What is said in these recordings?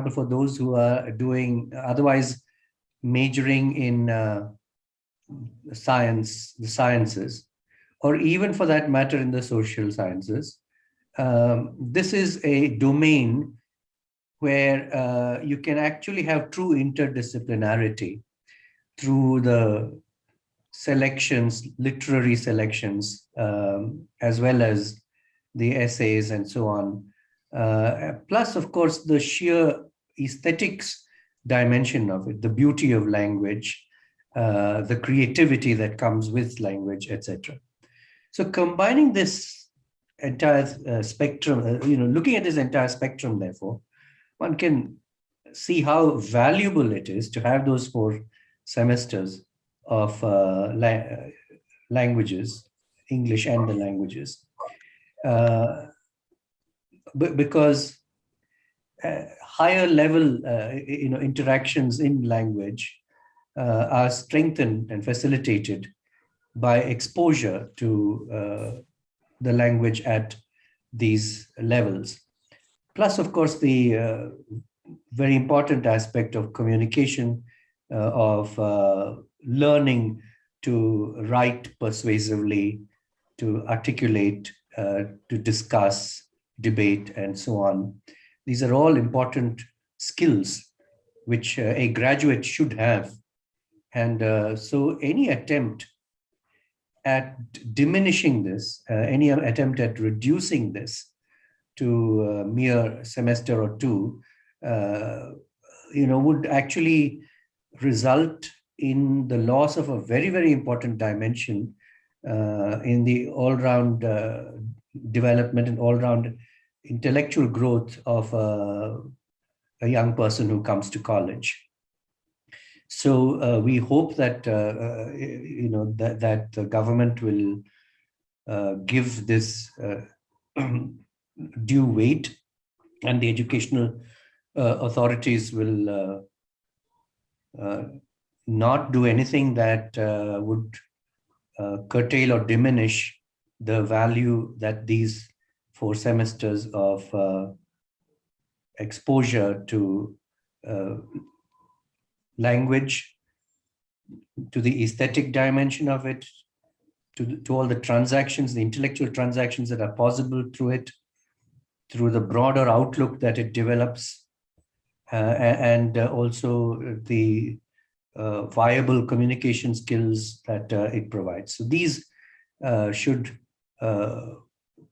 example, for those who are doing otherwise majoring in the sciences, or even for that matter in the social sciences, this is a domain where you can actually have true interdisciplinarity through the selections, literary selections, as well as the essays and so on. Plus, of course, the sheer aesthetics dimension of it, the beauty of language, the creativity that comes with language, etc. So combining this entire spectrum, looking at this entire spectrum, therefore, one can see how valuable it is to have those 4 semesters of languages, English and the languages, because higher level interactions in language are strengthened and facilitated by exposure to the language at these levels. Plus, of course, the very important aspect of communication, of learning to write persuasively, to articulate, to discuss, debate, and so on. These are all important skills which a graduate should have. And so any attempt at diminishing this, any attempt at reducing this to a mere semester or 2, would actually result in the loss of a very, very important dimension in the all-round development and all-round intellectual growth of a young person who comes to college. So we hope that that the government will give this due weight, and the educational authorities will not do anything that would curtail or diminish the value that these 4 semesters of exposure to language, to the aesthetic dimension of it, to all the transactions, the intellectual transactions that are possible through it, through the broader outlook that it develops, and also the viable communication skills that it provides. So these should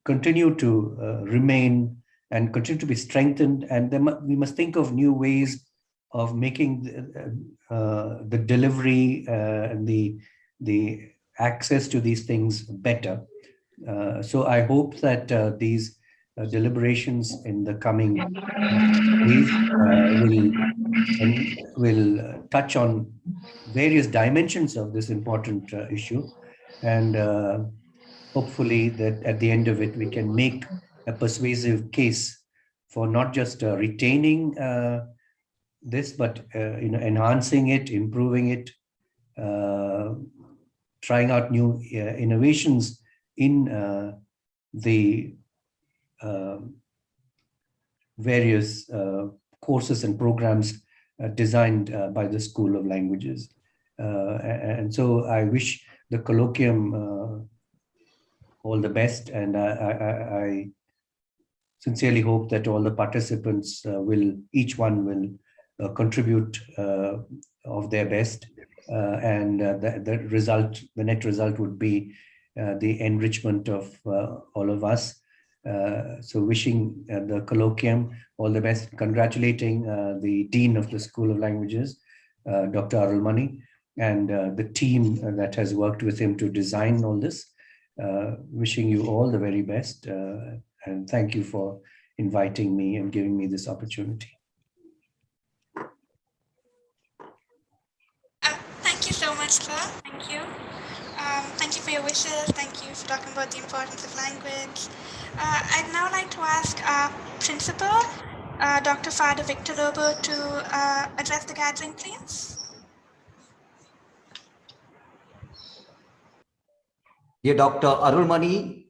continue to remain and continue to be strengthened, and we must think of new ways of making the delivery and the access to these things better. So I hope that these deliberations in the coming days will touch on various dimensions of this important issue, and hopefully that at the end of it we can make a persuasive case for not just retaining this, but enhancing it, improving it, trying out new innovations in the various courses and programs designed by the School of Languages. And so I wish the colloquium all the best, and I sincerely hope that all the participants each one will contribute of their best, and the net result would be the enrichment of all of us. So wishing the colloquium all the best, congratulating the Dean of the School of Languages, Dr. Arulmani, and the team that has worked with him to design all this. Wishing you all the very best, and thank you for inviting me and giving me this opportunity. Thank you so much, sir. Thank you. Thank you for your wishes. Thank you for talking about the importance of language. I'd now like to ask our principal, Dr. Father Victor Lobo, to address the gathering, please. Dear Dr. Arulmani,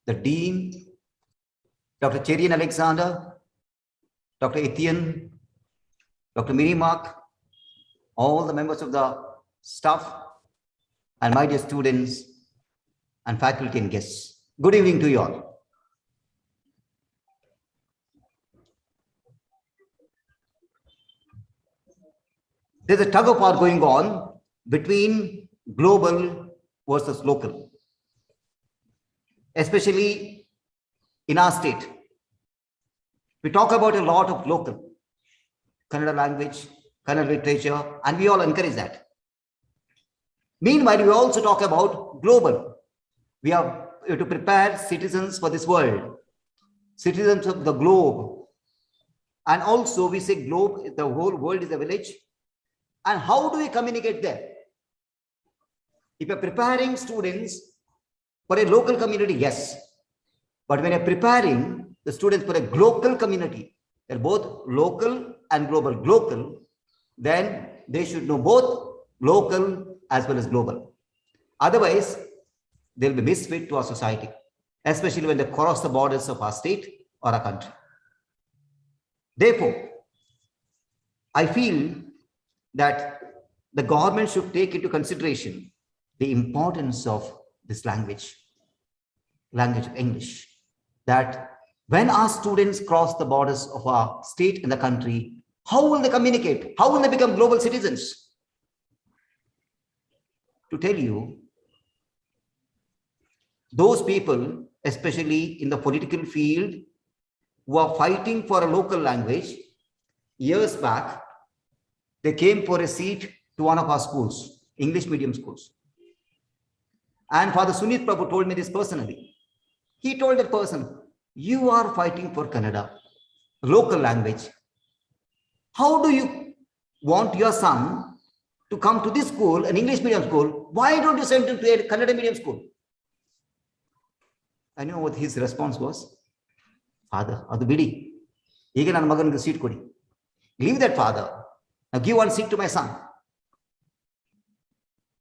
the Dean, Dr. Cherian Alexander, Dr. Etienne, Dr. Miri Mark, all the members of the staff, and my dear students and faculty and guests. Good evening to you all. There's a tug of war going on between global versus local, especially in our state. We talk about a lot of local, Kannada language, Kannada literature, and we all encourage that. Meanwhile, we also talk about global. We have to prepare citizens for this world, citizens of the globe. And also we say globe, the whole world is a village. And how do we communicate there? If you're preparing students for a local community, yes. But when you're preparing the students for a global community, they're both local and global. Local, then they should know both local as well as global. Otherwise, they'll be misfit to our society, especially when they cross the borders of our state or our country. Therefore, I feel that the government should take into consideration the importance of this language of English, that when our students cross the borders of our state and the country, how will they communicate? How will they become global citizens? To tell you, those people, especially in the political field, who are fighting for a local language, years back, they came for a seat to one of our schools, English medium schools. And Father Sunit Prabhu told me this personally. He told that person, you are fighting for Kannada, local language. How do you want your son to come to this school, an English medium school? Why don't you send him to a Kannada medium school? I know what his response was. Father, adu bidi. Ege ನನ್ನ ಮಗನಿಗೆ seat ಕೊಡಿ. Leave that, father. Now give one seat to my son.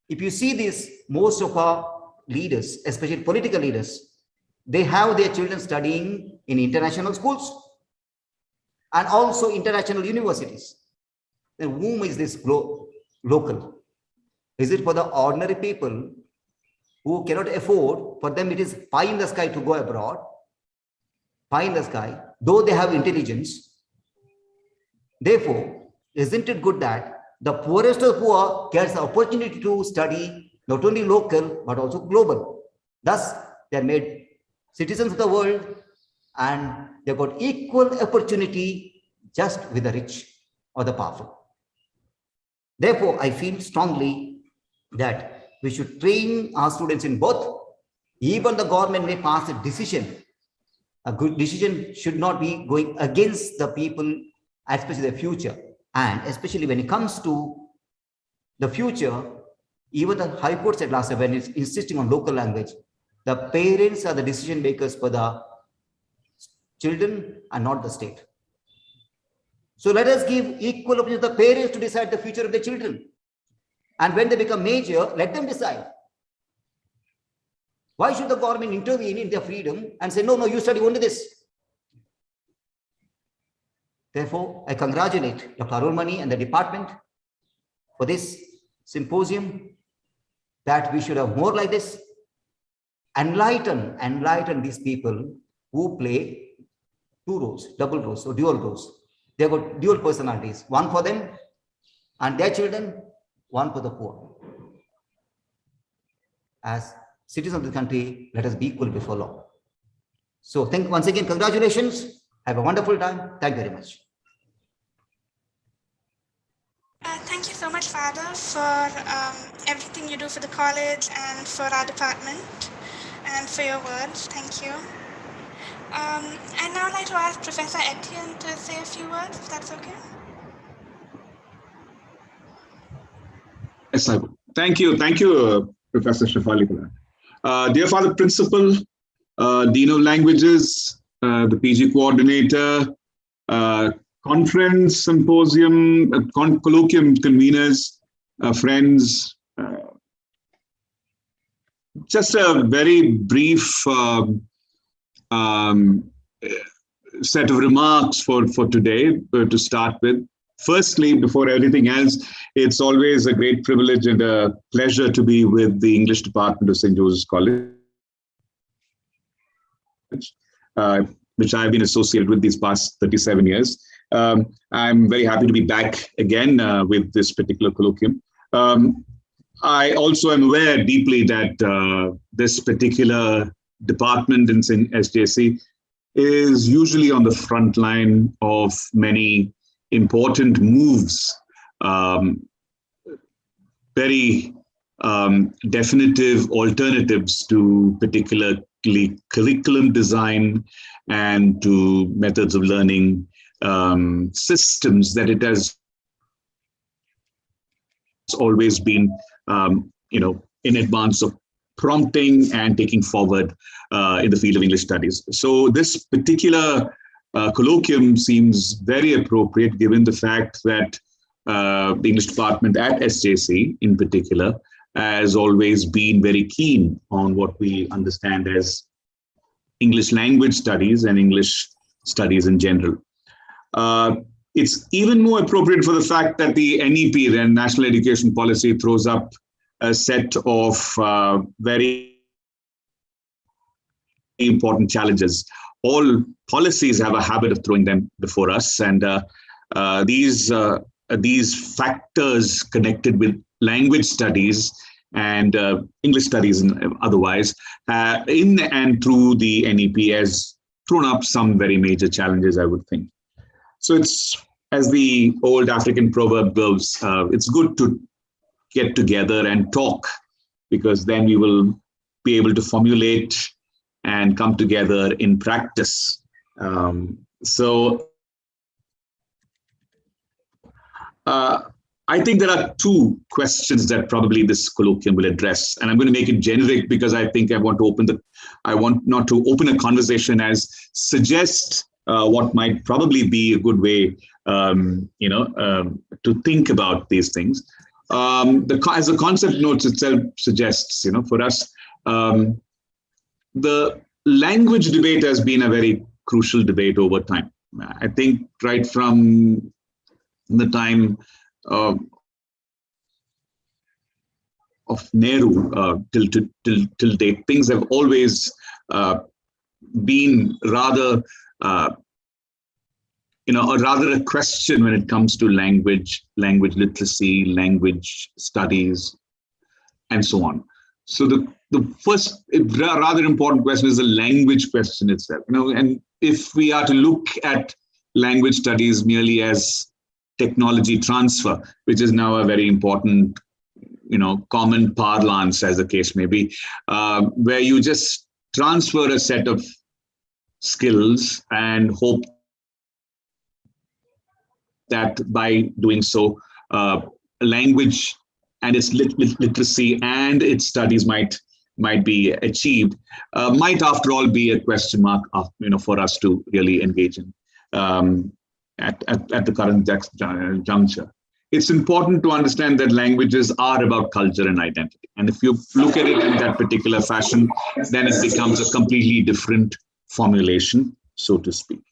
If you see this, most of our leaders, especially political leaders, they have their children studying in international schools and also international universities. Then whom is this local? Is it for the ordinary people who cannot afford? For them it is pie in the sky to go abroad, pie in the sky, though they have intelligence. Therefore, isn't it good that the poorest of poor gets the opportunity to study not only local but also global? Thus, they are made citizens of the world and they've got equal opportunity just with the rich or the powerful. Therefore, I feel strongly that we should train our students in both. Even the government may pass a decision. A good decision should not be going against the people, especially the future. And especially when it comes to the future, even the High Court said last time, when it's insisting on local language, the parents are the decision makers for the children and not the state. So let us give equal opportunity to the parents to decide the future of the children. And when they become major, let them decide. Why should the government intervene in their freedom and say, no, no, you study only this? Therefore, I congratulate Dr. Arulmani and the department for this symposium, that we should have more like this. Enlighten these people who play two roles, double roles or dual roles. They've got dual personalities, one for them and their children, one for the poor. As citizens of the country, let us be equal before law. So once again, congratulations. Have a wonderful time. Thank you very much. Thank you so much, Father, for everything you do for the college and for our department, and for your words. Thank you. I'd now like to ask Professor Etienne to say a few words, if that's okay. Yes, I would. Thank you, Professor Shafali, for that. Dear Father Principal, Dean of Languages, the PG Coordinator, conference, symposium, colloquium conveners, friends, just a very brief set of remarks for today to start with. Firstly, before everything else, it's always a great privilege and a pleasure to be with the English department of St. Joseph's College, which I've been associated with these past 37 years. I'm very happy to be back again with this particular colloquium. I also am aware deeply that this particular department in SJC is usually on the front line of many important moves, very definitive alternatives to particularly curriculum design and to methods of learning systems that it has always been, in advance of prompting and taking forward in the field of English studies. So this particular colloquium seems very appropriate given the fact that the English department at SJC in particular has always been very keen on what we understand as English language studies and English studies in general. It's even more appropriate for the fact that the NEP, the National Education Policy, throws up a set of very important challenges. All policies have a habit of throwing them before us, and these factors connected with language studies and English studies and otherwise, in and through the NEP, has thrown up some very major challenges, I would think. So it's, as the old African proverb goes, it's good to get together and talk, because then we will be able to formulate and come together in practice. I think there are two questions that probably this colloquium will address, and I'm going to make it generic because I think I want not to open a conversation as suggest what might probably be a good way, to think about these things. As the concept notes itself suggests, for us, the language debate has been a very crucial debate over time. I think right from the time of Nehru till date, things have always been rather a question when it comes to language literacy, language studies, and so on. So the first rather important question is the language question itself. And if we are to look at language studies merely as technology transfer, which is now a very important, common parlance, as the case may be, where you just transfer a set of skills and hope that by doing so, language and its literacy and its studies might be achieved, might after all be a question mark for us to really engage in at the current juncture. It's important to understand that languages are about culture and identity. And if you look at it in that particular fashion, then it becomes a completely different formulation, so to speak.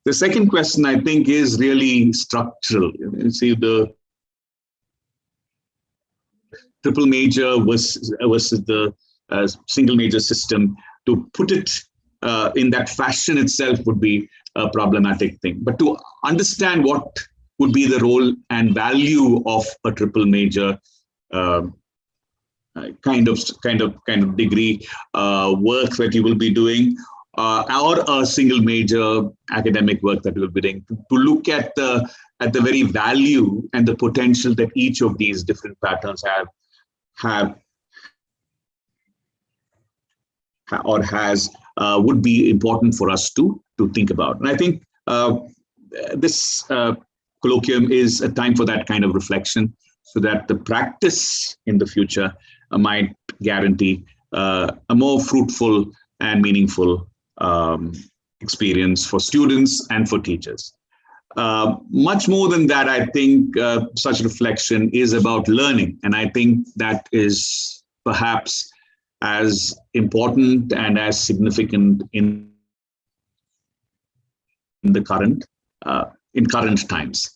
The second question, I think, is really structural. You see, the triple major versus the single major system, to put it in that fashion itself would be a problematic thing. But to understand what would be the role and value of a triple major kind of degree work that you will be doing, or a single major academic work that you will be doing, to look at the very value and the potential that each of these different patterns have or has, would be important for us to think about. And I think this colloquium is a time for that kind of reflection, so that the practice in the future might guarantee a more fruitful and meaningful experience for students and for teachers. Much more than that, I think such reflection is about learning. And I think that is perhaps as important and as significant in the current times.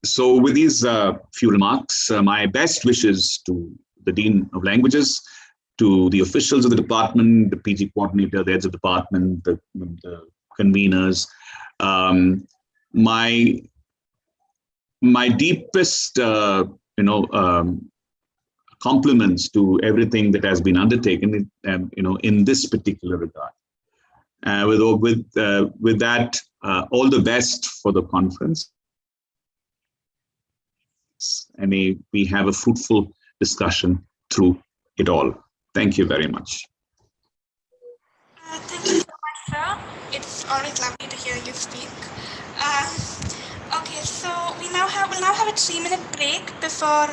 So with these few remarks, my best wishes to the Dean of Languages, to the officials of the department, the PG coordinator, the heads of department, the conveners. My deepest, compliments to everything that has been undertaken, in this particular regard. With that, all the best for the conference, and may we have a fruitful discussion through it all. Thank you very much. Thank you so much, sir. It's always lovely to hear you speak. Okay, so we'll now have a 3-minute break before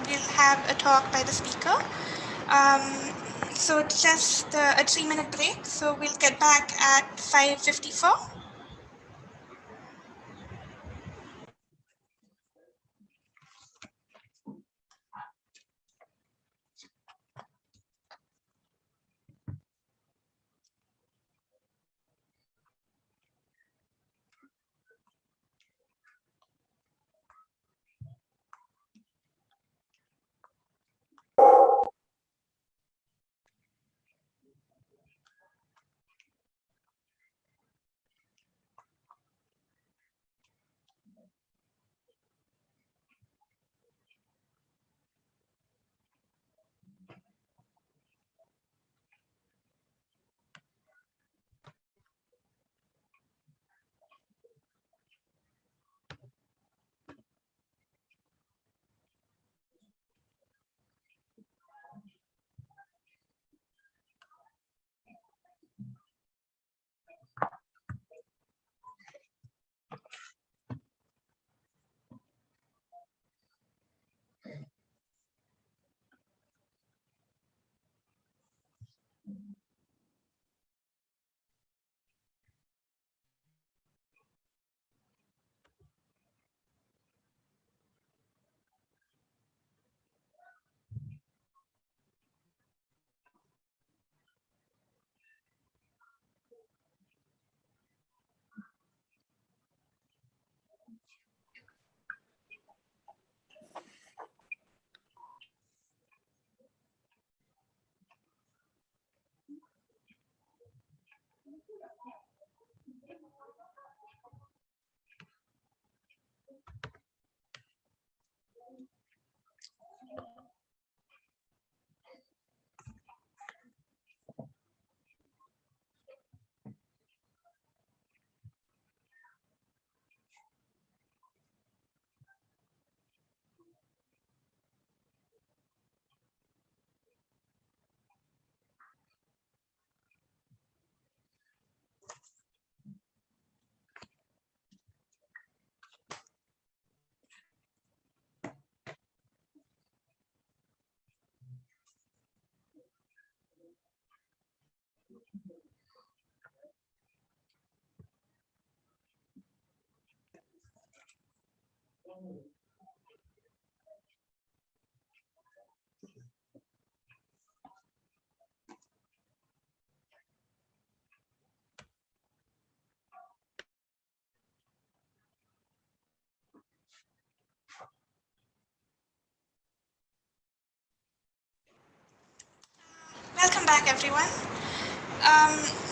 we'll have a talk by the speaker. So just a 3-minute break. So we'll get back at 5:54. Welcome back, everyone.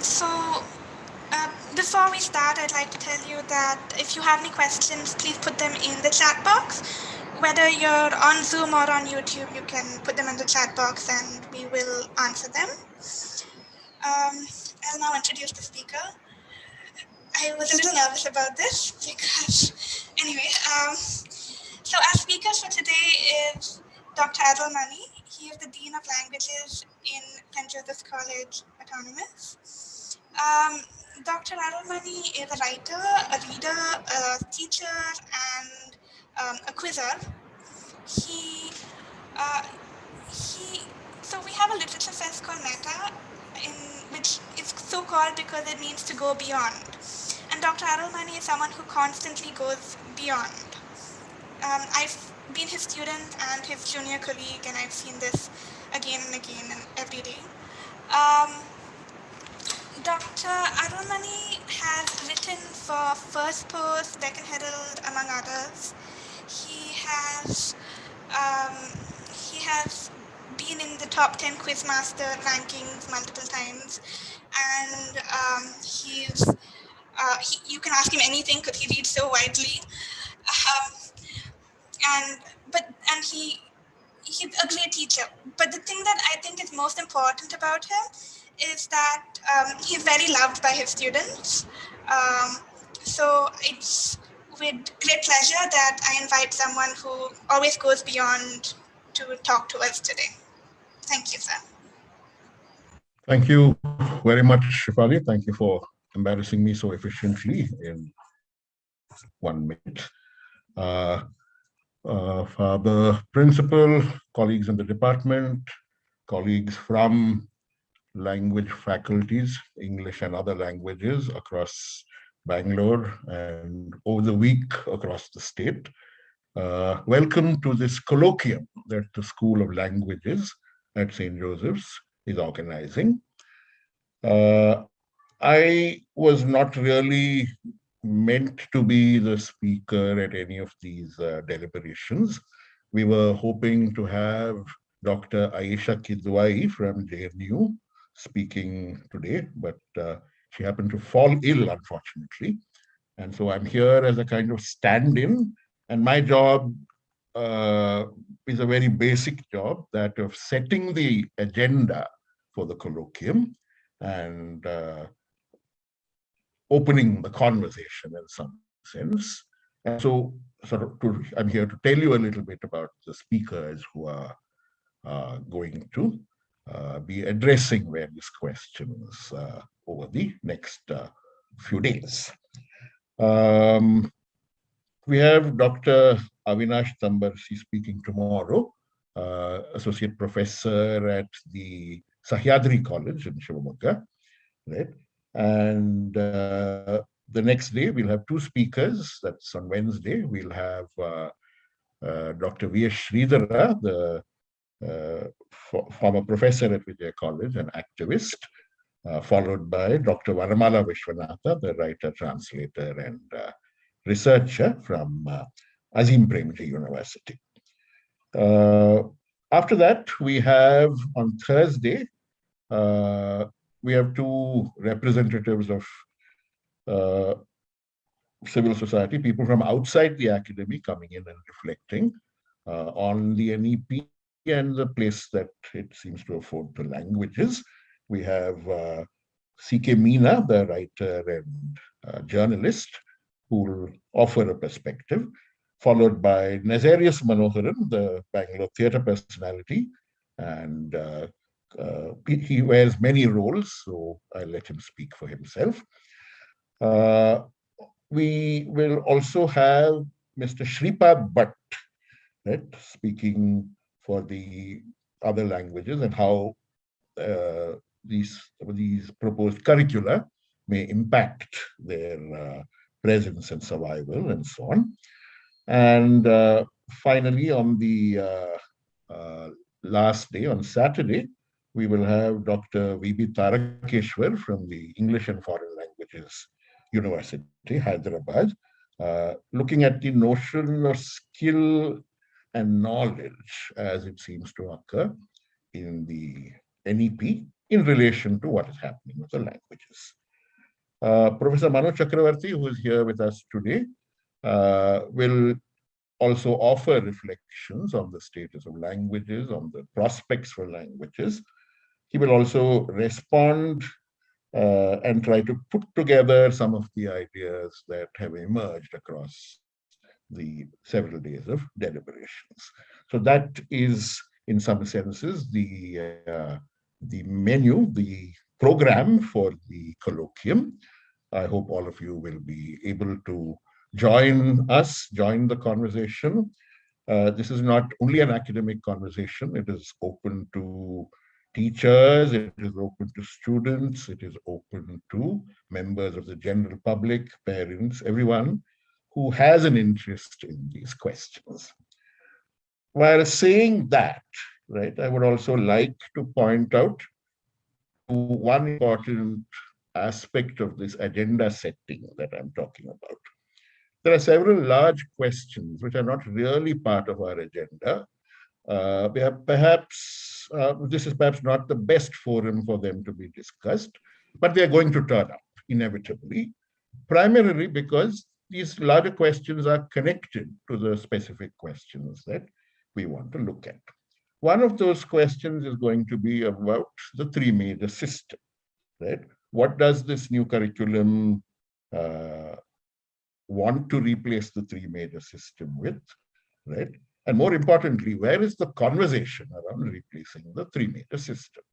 So before we start, I'd like to tell you that if you have any questions, please put them in the chat box. Whether you're on Zoom or on YouTube, you can put them in the chat box and we will answer them. I'll now introduce the speaker. I was a little nervous about this because, anyway, so our speaker for today is Dr. Adil Mani. He is the Dean of Languages in St. Joseph's College, Autonomous. Dr. Adil Mani is a writer, a reader, a teacher, and a quizzer. So we have a literature fest called Meta, in which is so called because it means to go beyond. And Dr. Adil Mani is someone who constantly goes beyond. I've been his student and his junior colleague, and I've seen this again and again and every day. Dr. Adil Mani has written for First Post, Deccan Herald, among others. he has um, he has been in the top 10 Quizmaster rankings multiple times, and you can ask him anything because he reads so widely. Um, and he's a great teacher. But the thing that I think is most important about him is that he's very loved by his students. So it's with great pleasure that I invite someone who always goes beyond to talk to us today. Thank you, sir. Thank you very much, Shifali. Thank you for embarrassing me so efficiently in 1 minute. The principal, colleagues in the department, colleagues from language faculties, English and other languages across Bangalore and over the week across the state. Welcome to this colloquium that the School of Languages at St. Joseph's is organizing. I was not really meant to be the speaker at any of these deliberations. We were hoping to have Dr. Aisha Kidwai from JNU speaking today, but she happened to fall ill, unfortunately. And so I'm here as a kind of stand-in, and my job is a very basic job, that of setting the agenda for the colloquium and opening the conversation in some sense. And so I'm here to tell you a little bit about the speakers who are going to be addressing various questions over the next few days. We have Dr. Avinash Tambarsi speaking tomorrow, Associate Professor at the Sahyadri College in Shivamogga, right? And the next day, we'll have two speakers. That's on Wednesday. We'll have Dr. V.S. Sridhara, the former professor at Vijay College, an activist, followed by Dr. Varamala Vishwanatha, the writer, translator, and researcher from Azim Premji University. After that, we have on Thursday, we have two representatives of civil society, people from outside the academy coming in and reflecting on the NEP and the place that it seems to afford to languages. We have C.K. Meena, the writer and journalist, who will offer a perspective, followed by Nazarius Manoharan, the Bangalore theatre personality, and he wears many roles, so I'll let him speak for himself. We will also have Mr. Shripad Bhatt, right, speaking for the other languages and how these proposed curricula may impact their presence and survival and so on. And finally, on the last day, on Saturday, we will have Dr. V.B. Tarakeshwar from the English and Foreign Languages University, Hyderabad, looking at the notion of skill and knowledge as it seems to occur in the NEP in relation to what is happening with the languages. Professor Manu Chakravarti, who is here with us today, will also offer reflections on the status of languages, on the prospects for languages. He will also respond and try to put together some of the ideas that have emerged across the several days of deliberations. So that is, in some senses, the menu, the program for the colloquium. I hope all of you will be able to join us, join the conversation. This is not only an academic conversation, it is open to teachers, it is open to students, it is open to members of the general public, parents, everyone who has an interest in these questions. While saying that, right, I would also like to point out one important aspect of this agenda setting that I'm talking about. there are several large questions which are not really part of our agenda. This is perhaps not the best forum for them to be discussed, but they are going to turn up inevitably, primarily because these larger questions are connected to the specific questions that we want to look at. One of those questions is going to be about the three major systems, right? What does this new curriculum want to replace the three major system with, right? And more importantly, where is the conversation around replacing the three major system,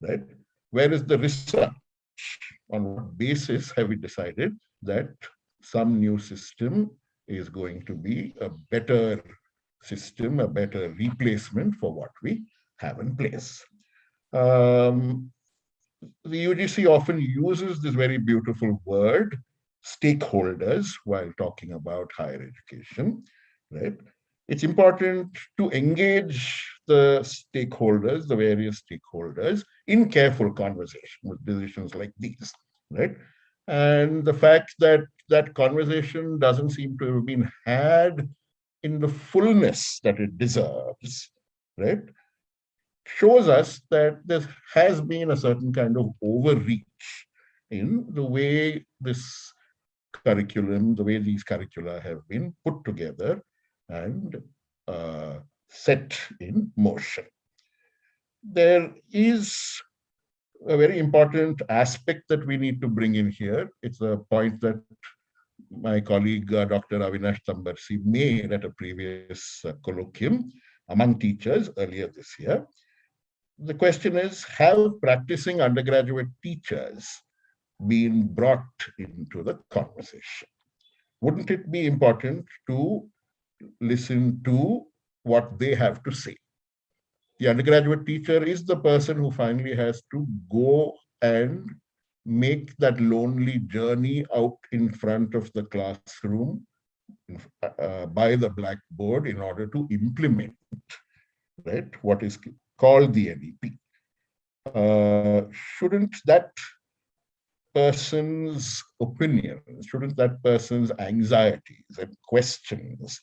right? Where is the research? On what basis have we decided that some new system is going to be a better system, a better replacement for what we have in place? The UGC often uses this very beautiful word, stakeholders, while talking about higher education, right? It's important to engage the stakeholders, the various stakeholders, in careful conversation with decisions like these, right? And the fact that that conversation doesn't seem to have been had in the fullness that it deserves, right, shows us that there has been a certain kind of overreach in the way this curriculum, the way these curricula have been put together and set in motion. There is a very important aspect that we need to bring in here. It's a point that my colleague, Dr. Avinash Tambarsi, made at a previous colloquium among teachers earlier this year. The question is, have practicing undergraduate teachers been brought into the conversation? Wouldn't it be important to listen to what they have to say? The undergraduate teacher is the person who finally has to go and make that lonely journey out in front of the classroom by the blackboard in order to implement, right, what is called the NEP. Shouldn't that person's opinions, shouldn't that person's anxieties and questions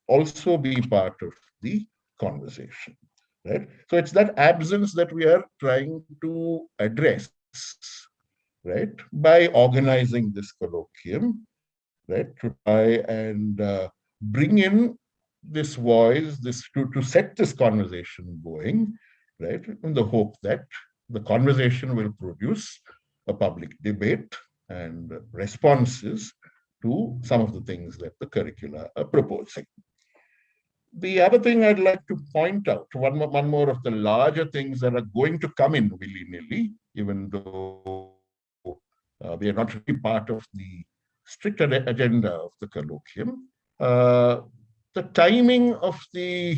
also be part of the conversation, right? So it's that absence that we are trying to address, right, by organizing this colloquium, right, to try and bring in this voice, to set this conversation going, right, in the hope that the conversation will produce a public debate and responses to some of the things that the curricula are proposing. The other thing I'd like to point out, one more of the larger things that are going to come in willy-nilly, even though they are not really part of the strict agenda of the colloquium. The timing of the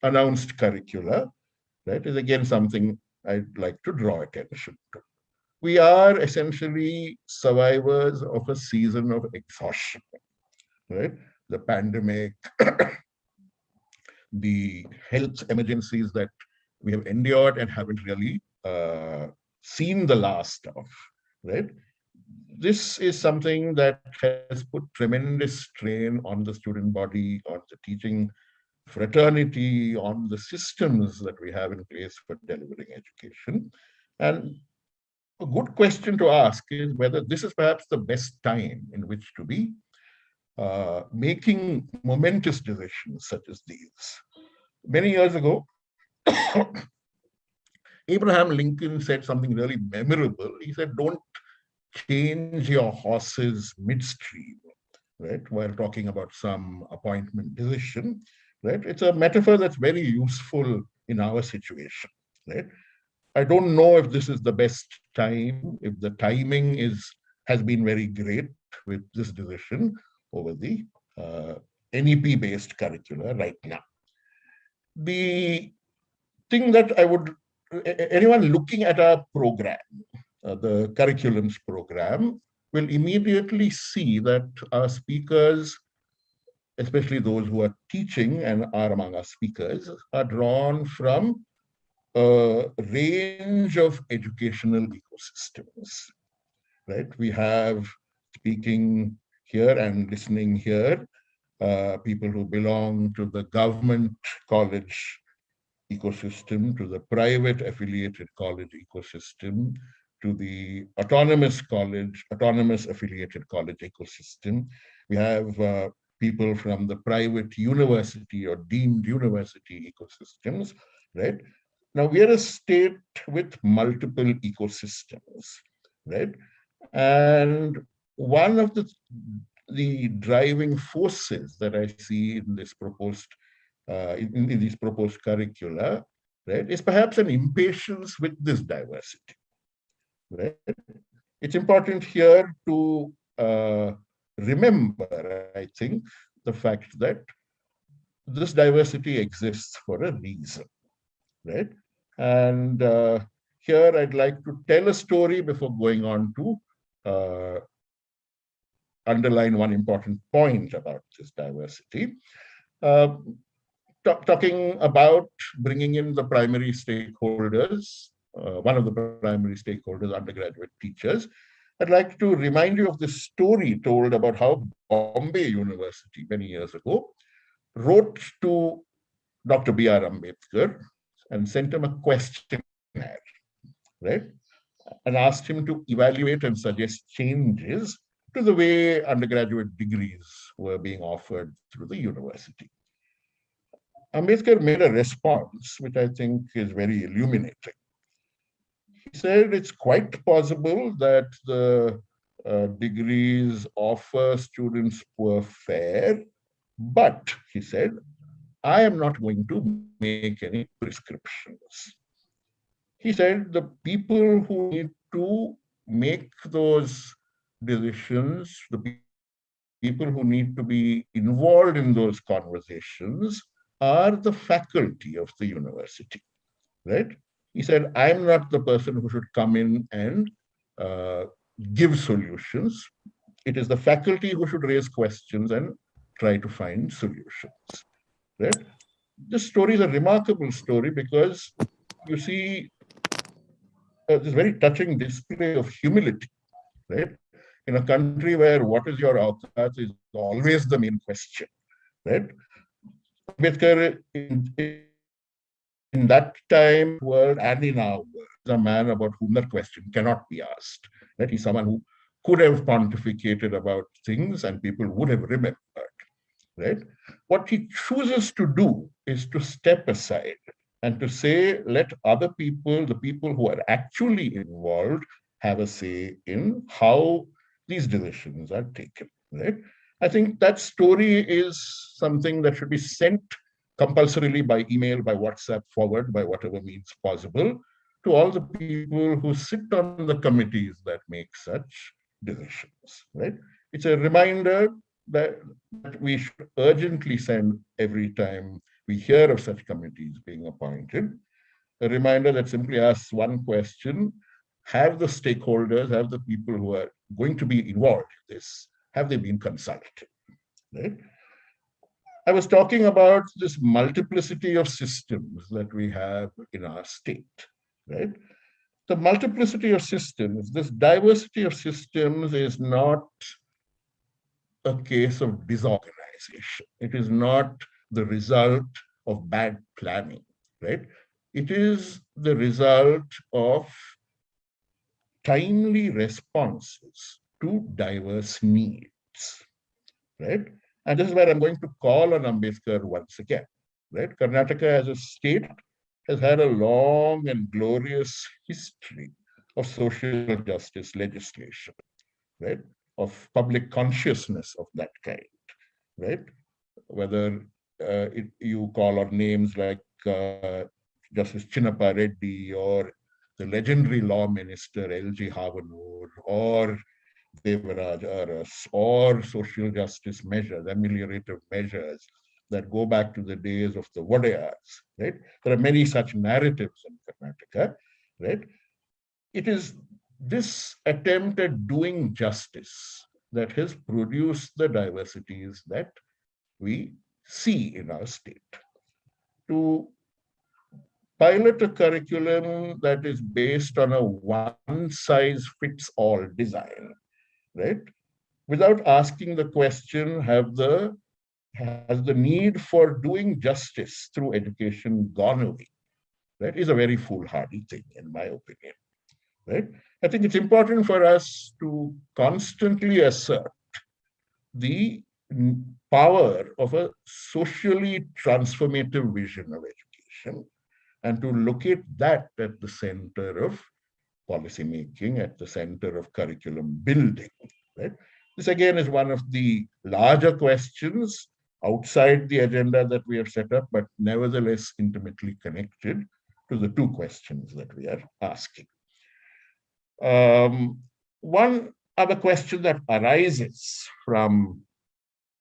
announced curricula, right, is again something I'd like to draw attention to. We are essentially survivors of a season of exhaustion, right? The pandemic, the health emergencies that we have endured and haven't really seen the last of, right? This is something that has put tremendous strain on the student body, on the teaching fraternity, on the systems that we have in place for delivering education. And a good question to ask is whether this is perhaps the best time in which to be making momentous decisions such as these. Many years ago, Abraham Lincoln said something really memorable. He said, "Don't change your horses midstream," right, while talking about some appointment decision, right? It's a metaphor that's very useful in our situation, right? I don't know if this is the best time, if the timing has been very great with this decision over the NEP-based curricula right now. The thing that anyone looking at our program, the curriculums program, will immediately see that our speakers, especially those who are teaching and are among our speakers, are drawn from a range of educational ecosystems, right? We have speaking here and listening here, people who belong to the government college ecosystem, to the private affiliated college ecosystem, to the autonomous college, autonomous affiliated college ecosystem. We have people from the private university or deemed university ecosystems, right? Now we are a state with multiple ecosystems, right? And one of the driving forces that I see in this proposed in these proposed curricula, right, is perhaps an impatience with this diversity, right? It's important here to remember, I think, the fact that this diversity exists for a reason, right? And here I'd like to tell a story before going on to underline one important point about this diversity. Uh, Talking about bringing in the primary stakeholders, one of the primary stakeholders, undergraduate teachers, I'd like to remind you of this story told about how Bombay University many years ago wrote to Dr. B.R. Ambedkar and sent him a questionnaire, right? And asked him to evaluate and suggest changes to the way undergraduate degrees were being offered through the university. Ambedkar made a response, which I think is very illuminating. He said it's quite possible that the degrees offer students poor fare, but, he said, I am not going to make any prescriptions. He said the people who need to make those decisions, the people who need to be involved in those conversations are the faculty of the university, right? He said, I'm not the person who should come in and give solutions. It is the faculty who should raise questions and try to find solutions, right? This story is a remarkable story because you see this very touching display of humility, right? In a country where what is your awqat is always the main question, right? Ambedkar in that time world and in our world is a man about whom that question cannot be asked. Right? He's someone who could have pontificated about things and people would have remembered. Right? What he chooses to do is to step aside and to say, let other people, the people who are actually involved, have a say in how these decisions are taken. Right? I think that story is something that should be sent compulsorily by email, by WhatsApp, forward, by whatever means possible, to all the people who sit on the committees that make such decisions. Right? It's a reminder that we should urgently send every time we hear of such committees being appointed, a reminder that simply asks one question: have the stakeholders, have the people who are going to be involved in this, have they been consulted? Right? I was talking about this multiplicity of systems that we have in our state, right? The multiplicity of systems, this diversity of systems is not a case of disorganization. It is not the result of bad planning, right? It is the result of timely responses to diverse needs, right? And this is where I'm going to call on Ambedkar once again, right? Karnataka as a state has had a long and glorious history of social justice legislation, right? Of public consciousness of that kind, right? Whether you call on names like Justice Chinnappa Reddy or the legendary law minister L.G. Havanur or Devaraj Aras or social justice measures, ameliorative measures that go back to the days of the Wadayars, right? There are many such narratives in Karnataka, right? It is this attempt at doing justice that has produced the diversities that we see in our state. To pilot a curriculum that is based on a one-size-fits-all design, right, without asking the question, has the need for doing justice through education gone away? That is a very foolhardy thing, in my opinion. Right? I think it's important for us to constantly assert the power of a socially transformative vision of education and to locate that at the center of policy making, at the center of curriculum building. Right? This again is one of the larger questions outside the agenda that we have set up, but nevertheless intimately connected to the two questions that we are asking. One other question that arises from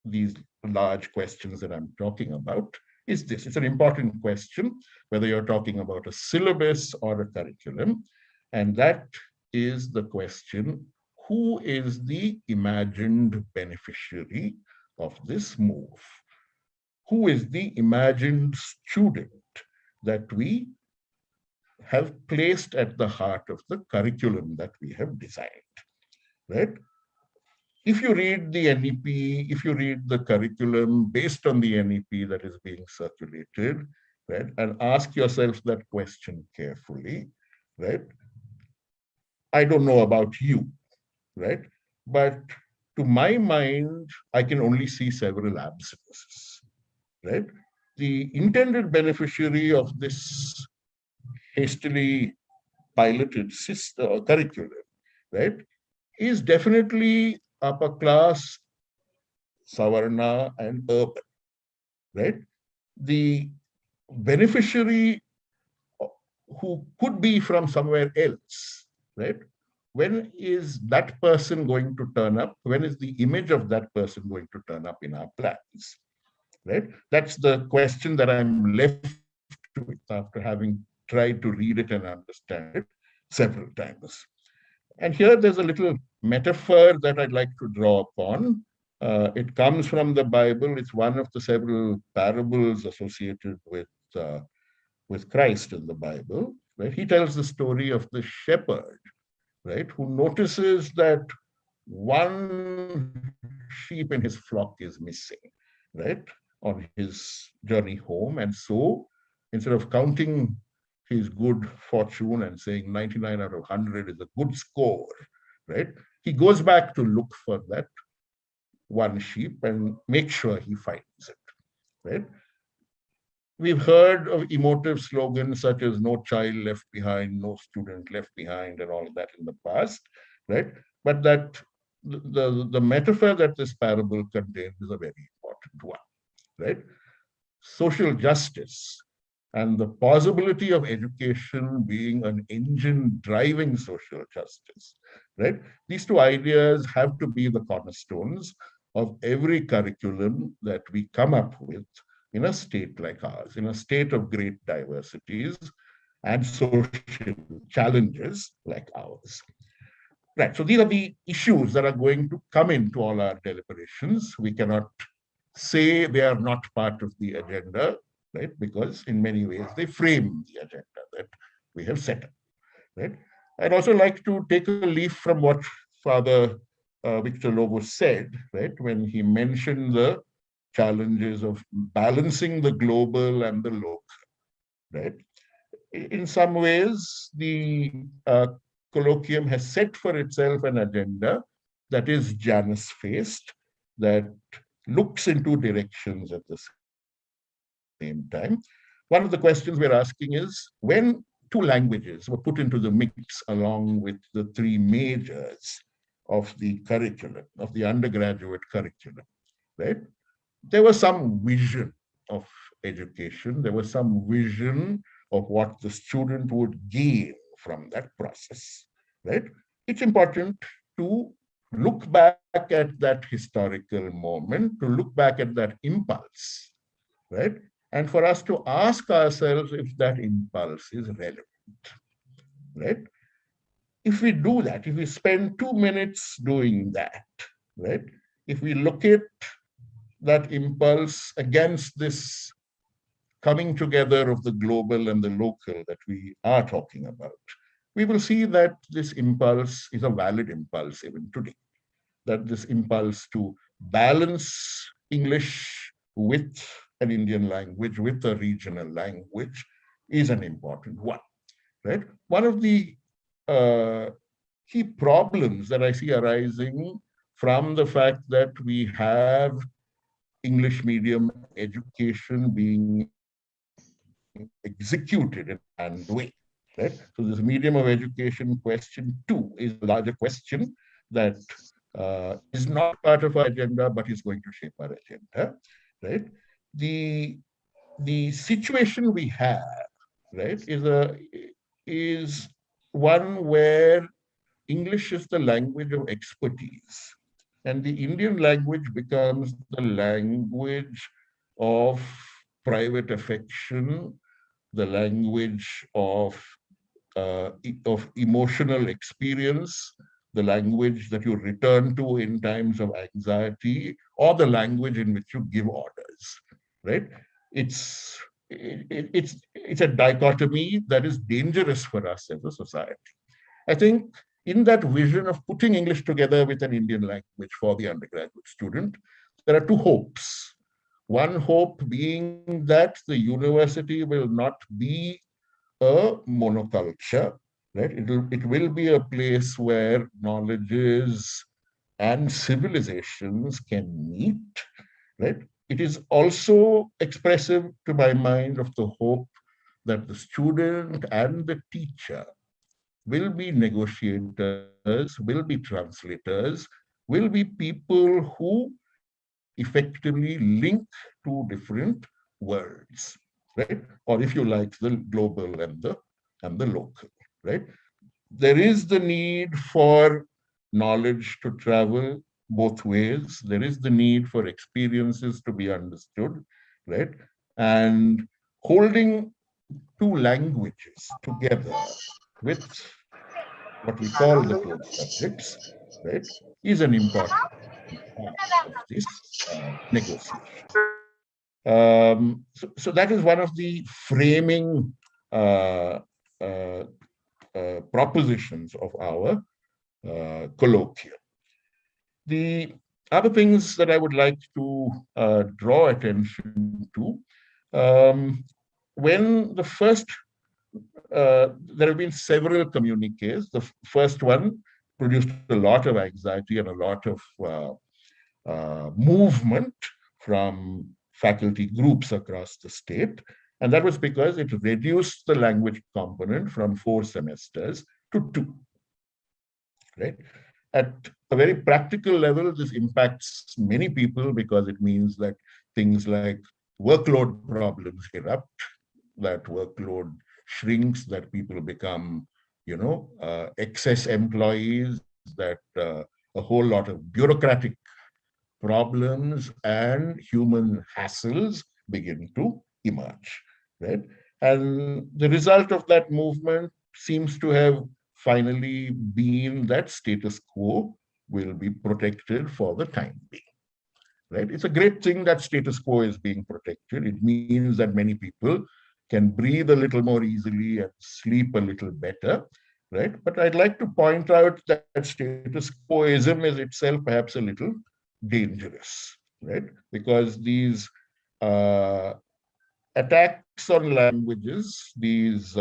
these large questions that I'm talking about is this. It's an important question, whether you're talking about a syllabus or a curriculum, and that is the question, who is the imagined beneficiary of this move? Who is the imagined student that we have placed at the heart of the curriculum that we have designed, right? If you read the NEP, if you read the curriculum based on the NEP that is being circulated, right, and ask yourself that question carefully, right? I don't know about you, right? But to my mind, I can only see several absences, right? The intended beneficiary of this hastily piloted system, curriculum, right, is definitely upper class, Savarna, and urban, right? The beneficiary who could be from somewhere else, right? When is that person going to turn up? When is the image of that person going to turn up in our plans, right? That's the question that I'm left with after having tried to read it and understand it several times. And here there's a little metaphor that I'd like to draw upon. It comes from the Bible. It's one of the several parables associated with Christ in the Bible. Right? He tells the story of the shepherd, right, who notices that one sheep in his flock is missing, right, on his journey home. And so instead of counting his good fortune and saying 99 out of 100 is a good score, right, he goes back to look for that one sheep and make sure he finds it, right? We've heard of emotive slogans such as no child left behind, no student left behind, and all of that in the past, right? But that the metaphor that this parable contains is a very important one, right? Social justice and the possibility of education being an engine driving social justice, right? These two ideas have to be the cornerstones of every curriculum that we come up with in a state like ours, in a state of great diversities and social challenges like ours. Right, so these are the issues that are going to come into all our deliberations. We cannot say they are not part of the agenda, right? Because in many ways they frame the agenda that we have set up, right? I'd also like to take a leaf from what Father Victor Lobo said, right? When he mentioned the challenges of balancing the global and the local, right? In some ways, the colloquium has set for itself an agenda that is Janus-faced, that looks into directions at the same time. One of the questions we're asking is, when two languages were put into the mix along with the three majors of the curriculum, of the undergraduate curriculum, right? There was some vision of education. There was some vision of what the student would gain from that process, right? It's important to look back at that historical moment, to look back at that impulse, right? And for us to ask ourselves if that impulse is relevant, right? If we do that, if we spend 2 minutes doing that, right? If we look at that impulse against this coming together of the global and the local that we are talking about, we will see that this impulse is a valid impulse even today, that this impulse to balance English with an Indian language, with a regional language, is an important one, right? One of the key problems that I see arising from the fact that we have English medium education being executed in a planned way, right? So this medium of education question 2 is a larger question that is not part of our agenda, but is going to shape our agenda, right? The situation we have, right, is one where English is the language of expertise, and the Indian language becomes the language of private affection, the language of emotional experience, the language that you return to in times of anxiety, or the language in which you give orders, right? It's a dichotomy that is dangerous for us as a society. I think in that vision of putting English together with an Indian language for the undergraduate student, there are two hopes. One hope being that the university will not be a monoculture, right? It will be a place where knowledges and civilizations can meet, right? It is also expressive to my mind of the hope that the student and the teacher will be negotiators, will be translators, will be people who effectively link two different worlds, right? Or if you like, the global and the local, right? There is the need for knowledge to travel both ways. There is the need for experiences to be understood, right? And holding two languages together with what we call the closed subjects, right, is an important part of this negotiation. So that is one of the framing uh, uh, propositions of our colloquium. The other things that I would like to draw attention to, when the first, there have been several communiques. The first one produced a lot of anxiety and a lot of movement from faculty groups across the state. And that was because it reduced the language component from 4 semesters to 2, right? At a very practical level, this impacts many people because it means that things like workload problems erupt, that workload shrinks, that people become, excess employees, that a whole lot of bureaucratic problems and human hassles begin to emerge, right? And the result of that movement seems to have finally been that status quo will be protected for the time being, right? It's a great thing that status quo is being protected. It means that many people can breathe a little more easily and sleep a little better, right? But I'd like to point out that status quoism is itself perhaps a little dangerous, right? Because these attacks on languages, these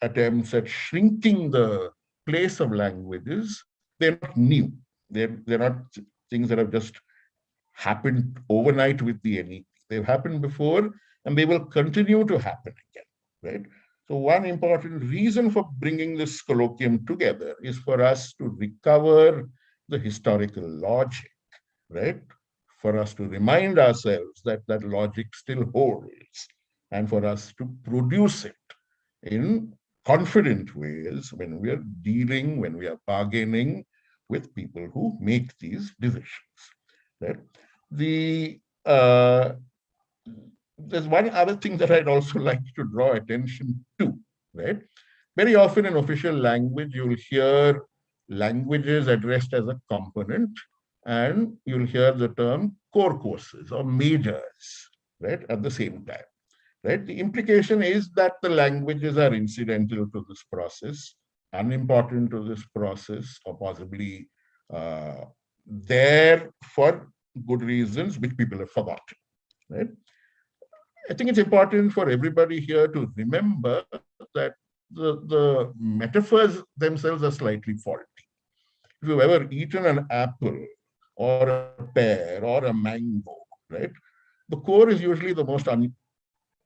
attempts at shrinking the place of languages, they're not new. They're not things that have just happened overnight with the NEP. They've happened before, and they will continue to happen again, right? So one important reason for bringing this colloquium together is for us to recover the historical logic, right? For us to remind ourselves that that logic still holds, and for us to produce it in confident ways when we are dealing, when we are bargaining with people who make these decisions, right? The There's one other thing that I'd also like to draw attention to, right? Very often in official language, you'll hear languages addressed as a component, and you'll hear the term core courses or majors, right, at the same time, right? The implication is that the languages are incidental to this process, unimportant to this process, or possibly there for good reasons, which people have forgotten, right? I think it's important for everybody here to remember that the metaphors themselves are slightly faulty. If you've ever eaten an apple or a pear or a mango, right? The core is usually the most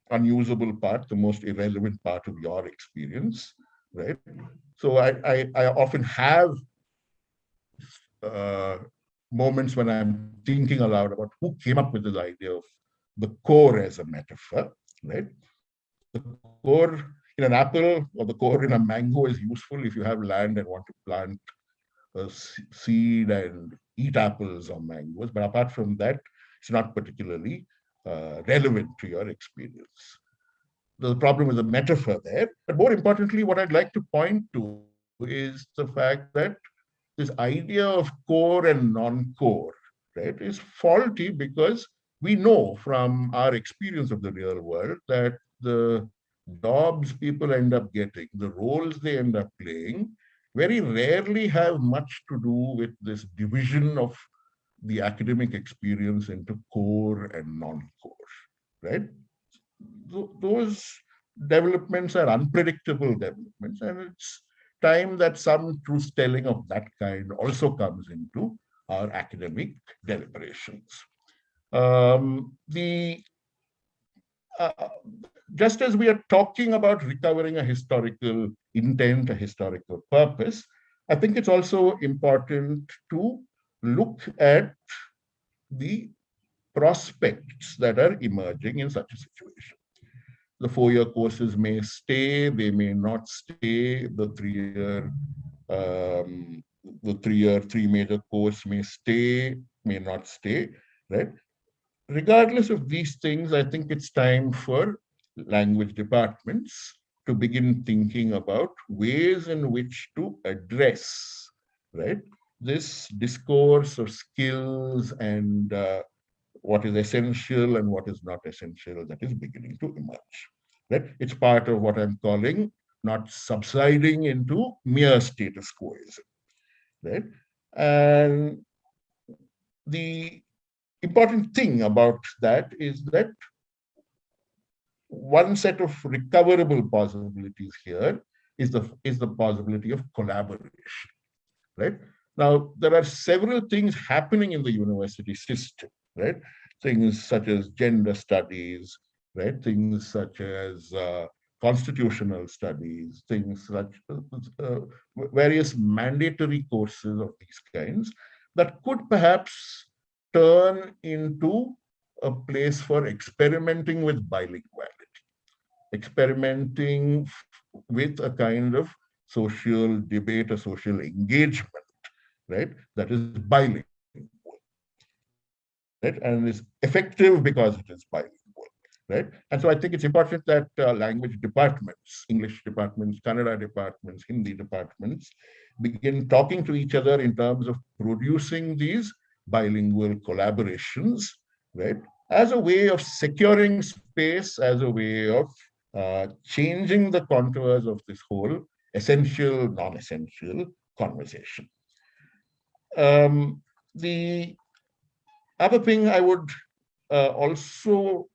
unusable part, the most irrelevant part of your experience, right? So I often have uh, moments when I'm thinking aloud about who came up with this idea of the core as a metaphor, right? The core in an apple or the core in a mango is useful if you have land and want to plant a seed and eat apples or mangoes. But apart from that, it's not particularly relevant to your experience. The problem is the metaphor there. But more importantly, what I'd like to point to is the fact that this idea of core and non-core, right, is faulty because we know from our experience of the real world that the jobs people end up getting, the roles they end up playing, very rarely have much to do with this division of the academic experience into core and non-core, right? Those developments are unpredictable developments, and it's time that some truth telling of that kind also comes into our academic deliberations. The just as we are talking about recovering a historical intent, a historical purpose, I think it's also important to look at the prospects that are emerging in such a situation. The 4-year courses may stay, they may not stay. The 3-year, 3 major course may stay, may not stay, right? Regardless of these things, I think it's time for language departments to begin thinking about ways in which to address, right, this discourse of skills and what is essential and what is not essential that is beginning to emerge. Right? It's part of what I'm calling not subsiding into mere status quoism. Right? And the important thing about that is that one set of recoverable possibilities here is the possibility of collaboration. Right? Now, there are several things happening in the university system, right? Things such as gender studies, right? Things such as constitutional studies, things such various mandatory courses of these kinds that could perhaps turn into a place for experimenting with bilinguality, experimenting with a kind of social debate, a social engagement, right, that is bilingual, right, and is effective because it is bilingual, right? And so I think it's important that language departments, English departments, Kannada departments, Hindi departments, begin talking to each other in terms of producing these bilingual collaborations, right, as a way of securing space, as a way of changing the contours of this whole essential, non-essential conversation. The other thing I would also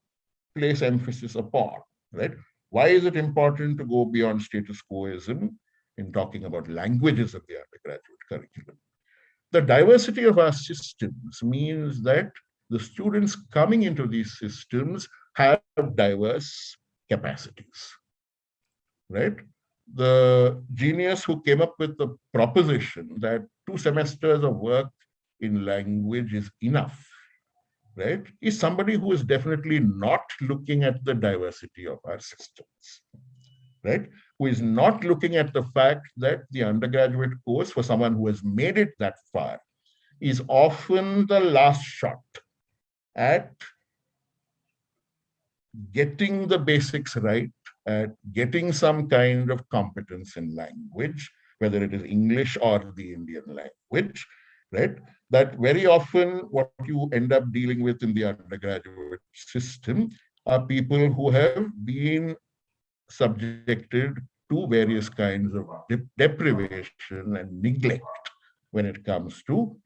place emphasis upon, right? Why is it important to go beyond status quoism in talking about languages of the undergraduate curriculum? The diversity of our systems means that the students coming into these systems have diverse capacities, right? The genius who came up with the proposition that 2 semesters of work in language is enough, right, is somebody who is definitely not looking at the diversity of our systems, right? Who is not looking at the fact that the undergraduate course for someone who has made it that far is often the last shot at getting the basics right, at getting some kind of competence in language, whether it is English or the Indian language, right? That very often what you end up dealing with in the undergraduate system are people who have been subjected to various kinds of deprivation and neglect, when it comes to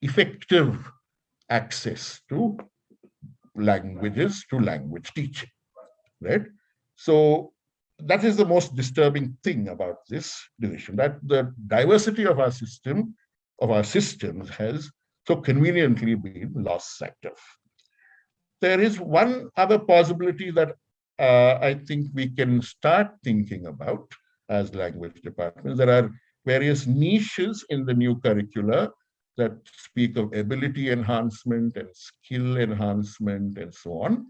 effective access to languages, to language teaching, right? So that is the most disturbing thing about this division, that the diversity of our system, of our systems, has so conveniently been lost sight of. There is one other possibility that I think we can start thinking about as language departments. There are various niches in the new curricula that speak of ability enhancement and skill enhancement and so on,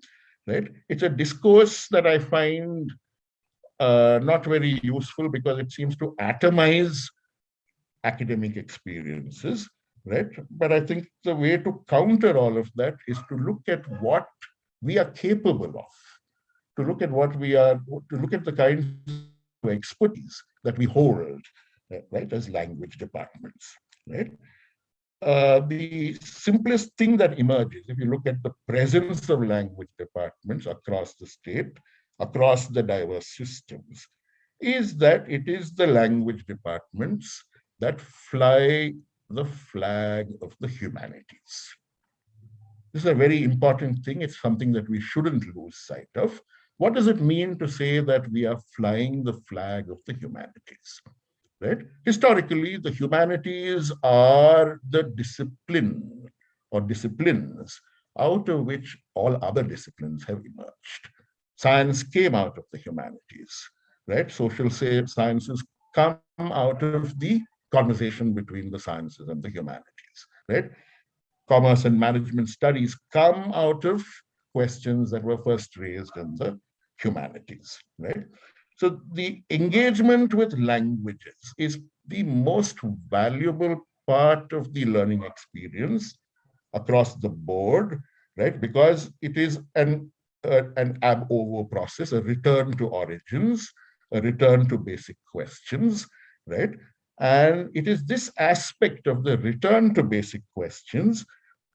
right? It's a discourse that I find not very useful because it seems to atomize academic experiences, right? But I think the way to counter all of that is to look at what we are capable of, to look at what we are, to look at the kinds of expertise that we hold, right, as language departments, right? The simplest thing that emerges, if you look at the presence of language departments across the state, across the diverse systems, is that it is the language departments that fly the flag of the humanities. This is a very important thing. It's something that we shouldn't lose sight of. What does it mean to say that we are flying the flag of the humanities? Right? Historically, the humanities are the discipline or disciplines out of which all other disciplines have emerged. Science came out of the humanities, right? Social sciences come out of the conversation between the sciences and the humanities, right? Commerce and management studies come out of questions that were first raised in the humanities, right? So the engagement with languages is the most valuable part of the learning experience across the board, right? Because it is an ab ovo process, a return to origins, a return to basic questions, right? And it is this aspect of the return to basic questions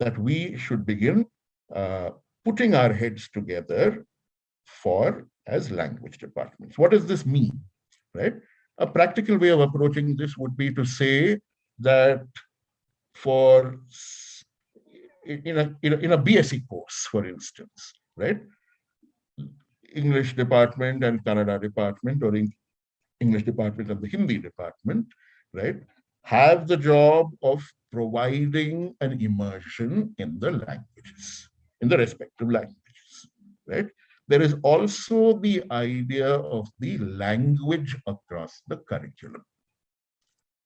that we should begin putting our heads together for as language departments. What does this mean, right? A practical way of approaching this would be to say that for in a BSc course, for instance, right? English department and Kannada department, or English department and the Hindi department, right, have the job of providing an immersion in the languages, in the respective languages, right? There is also the idea of the language across the curriculum,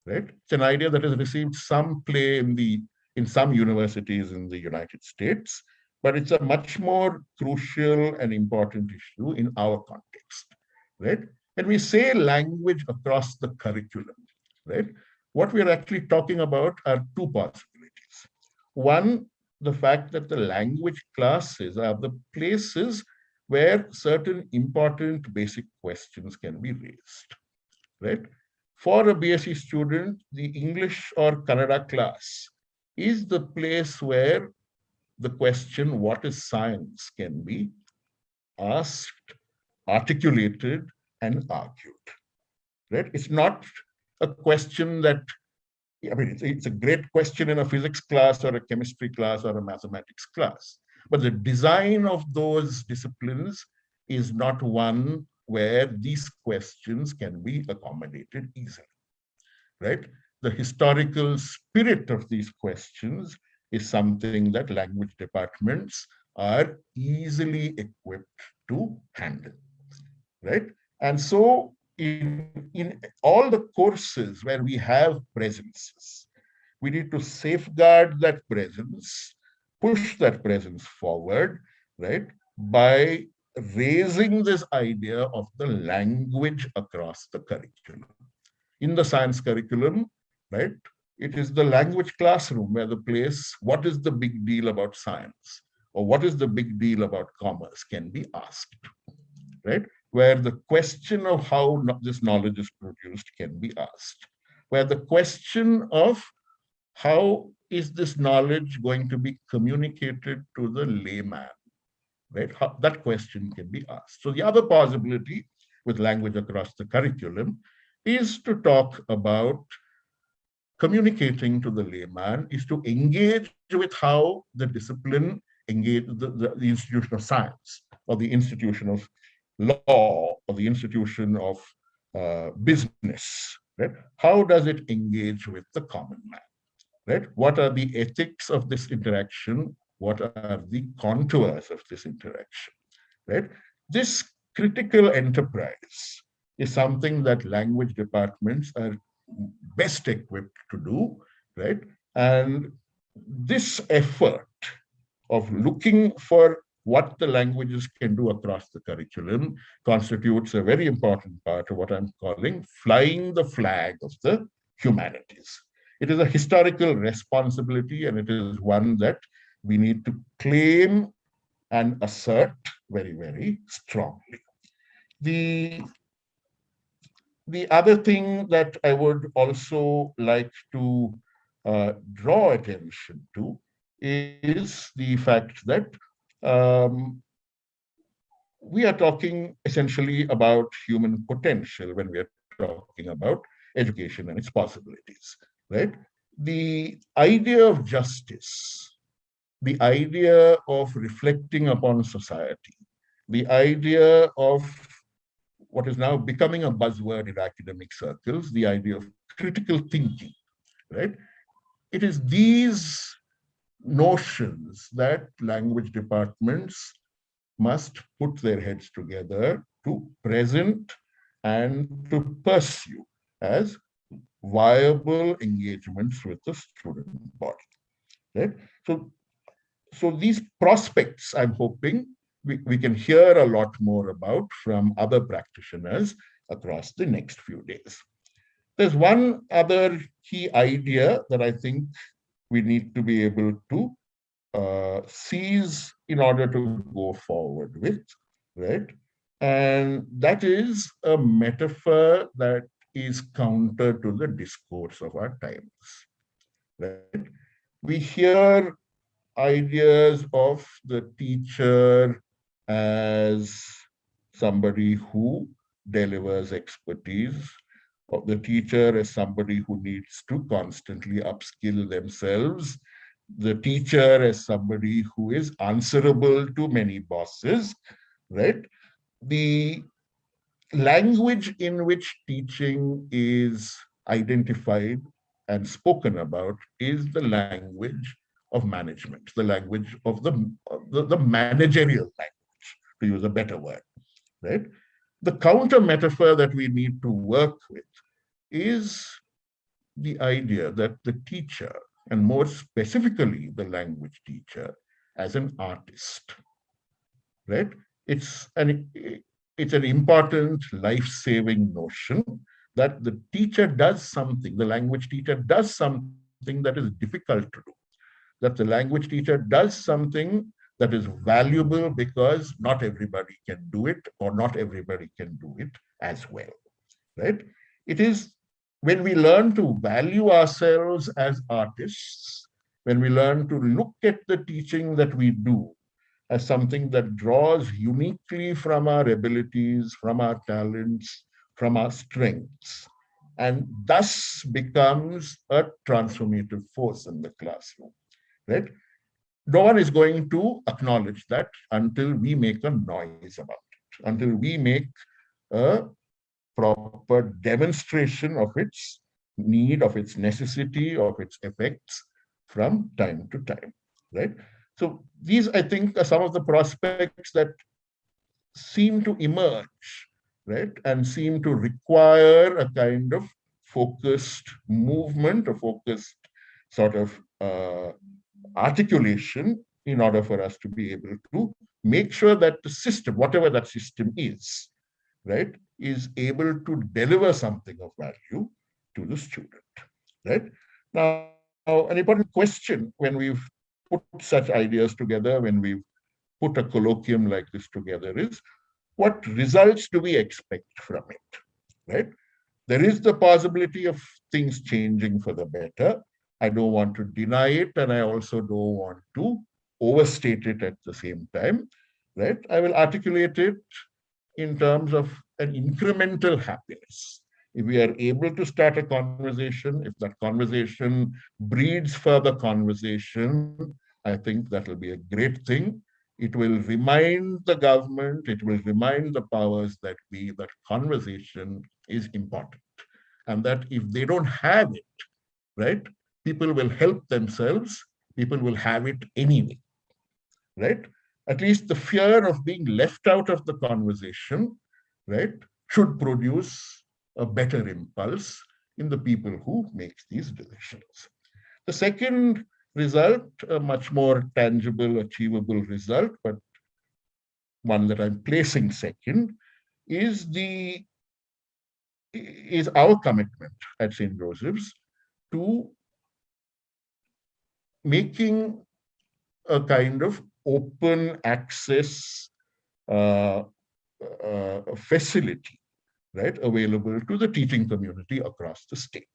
right? It's an idea that has received some play in some universities in the United States, but it's a much more crucial and important issue in our context, right? When we say language across the curriculum, right, what we're actually talking about are two possibilities. One, the fact that the language classes are the places where certain important basic questions can be raised, right? For a BSc student, the English or Kannada class is the place where the question, what is science, can be asked, articulated, and argued, right? It's not a question that, I mean, it's a great question in a physics class or a chemistry class or a mathematics class, but the design of those disciplines is not one where these questions can be accommodated easily, right? The historical spirit of these questions is something that language departments are easily equipped to handle, right? And so in all the courses where we have presences, we need to safeguard that presence, push that presence forward, right? By raising this idea of the language across the curriculum. In the science curriculum, right? It is the language classroom where the place, what is the big deal about science? Or what is the big deal about commerce can be asked, right? Where the question of how this knowledge is produced can be asked. Where the question of how is this knowledge going to be communicated to the layman, right? How, that question can be asked. So the other possibility with language across the curriculum is to talk about communicating to the layman is to engage with how the discipline engage the institution of science or the institution of law or the institution of business, right? How does it engage with the common man, right? What are the ethics of this interaction? What are the contours of this interaction, right? This critical enterprise is something that language departments are best equipped to do, right? And this effort of looking for what the languages can do across the curriculum constitutes a very important part of what I'm calling flying the flag of the humanities. It is a historical responsibility, and it is one that we need to claim and assert very, very strongly. The other thing that I would also like to draw attention to is the fact that we are talking essentially about human potential when we are talking about education and its possibilities, right? The idea of justice, the idea of reflecting upon society, the idea of what is now becoming a buzzword in academic circles, the idea of critical thinking, right? It is these notions that language departments must put their heads together to present and to pursue as viable engagements with the student body, right? So these prospects, I'm hoping we can hear a lot more about from other practitioners across the next few days. There's one other key idea that I think we need to be able to seize in order to go forward with, right? And that is a metaphor that is counter to the discourse of our times, right? We hear ideas of the teacher as somebody who delivers expertise, of the teacher as somebody who needs to constantly upskill themselves, the teacher as somebody who is answerable to many bosses, right? The language in which teaching is identified and spoken about is the language of management, the language of the managerial language, to use a better word, right? The counter metaphor that we need to work with is the idea that the teacher, and more specifically the language teacher, as an artist, right? It's an important life-saving notion that the teacher does something, the language teacher does something that is difficult to do, that the language teacher does something that is valuable because not everybody can do it, or not everybody can do it as well, right? It is when we learn to value ourselves as artists, when we learn to look at the teaching that we do as something that draws uniquely from our abilities, from our talents, from our strengths, and thus becomes a transformative force in the classroom, right? No one is going to acknowledge that until we make a noise about it, until we make a proper demonstration of its need, of its necessity, of its effects from time to time, right? So these, I think, are some of the prospects that seem to emerge, right? And seem to require a kind of focused movement, a focused sort of articulation in order for us to be able to make sure that the system, whatever that system is, right, is able to deliver something of value to the student, right? Now, an important question when we've put such ideas together, when we've put a colloquium like this together is, what results do we expect from it, right? There is the possibility of things changing for the better. I don't want to deny it, and I also don't want to overstate it at the same time, right? I will articulate it in terms of an incremental happiness, If we are able to start a conversation, if that conversation breeds further conversation, I think that will be a great thing. It will remind the government, it will remind the powers that be that conversation is important. And that if they don't have it, right, people will help themselves, people will have it anyway, right? At least the fear of being left out of the conversation, right, should produce a better impulse in the people who make these decisions. The second result, a much more tangible, achievable result, but one that I'm placing second, is our commitment at St. Joseph's to making a kind of open access facility, right, available to the teaching community across the state,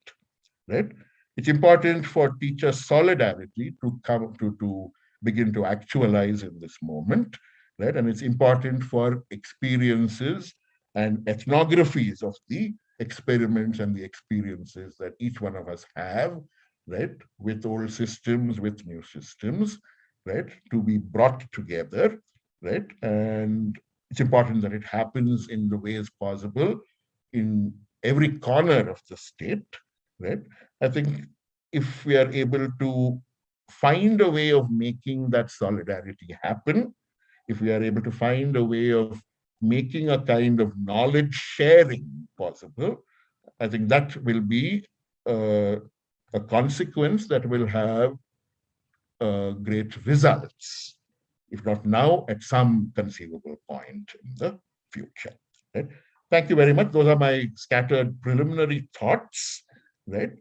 right? It's important for teacher solidarity to come to begin to actualize in this moment, right? And it's important for experiences and ethnographies of the experiments and the experiences that each one of us have, right, with old systems, with new systems, right, to be brought together, right? And it's important that it happens in the ways possible in every corner of the state, right? I think if we are able to find a way of making that solidarity happen, if we are able to find a way of making a kind of knowledge sharing possible, I think that will be a consequence that will have great results, if not now, at some conceivable point in the future. Right? Thank you very much. Those are my scattered preliminary thoughts. Right?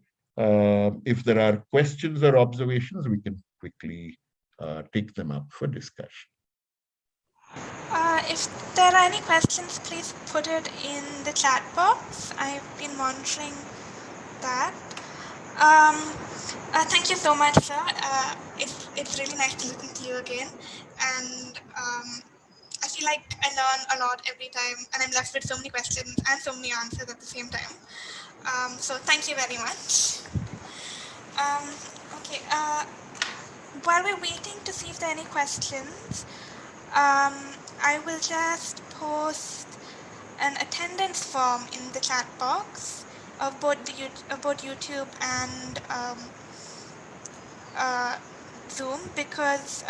If there are questions or observations, we can quickly take them up for discussion. If there are any questions, please put it in the chat box. I've been monitoring that. Thank you so much, sir. It's really nice to listen to you again, and I feel like I learn a lot every time, and I'm left with so many questions and so many answers at the same time. So thank you very much. Okay. While we're waiting to see if there are any questions, I will just post an attendance form in the chat box of both YouTube and Zoom, because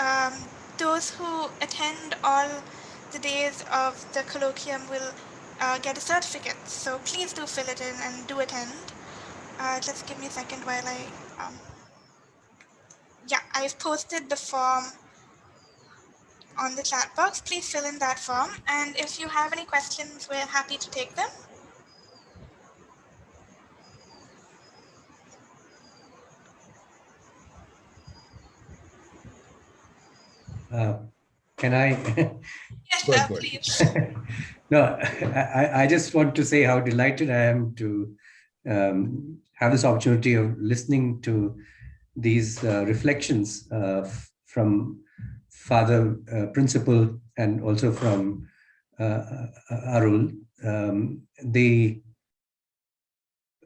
those who attend all the days of the colloquium will get a certificate. So please do fill it in and do attend. Just give me a second while yeah, I've posted the form on the chat box. Please fill in that form, and if you have any questions, we're happy to take them. Can I? Yes, please. No, I just want to say how delighted I am to have this opportunity of listening to these reflections from Father Principal and also from Arul. The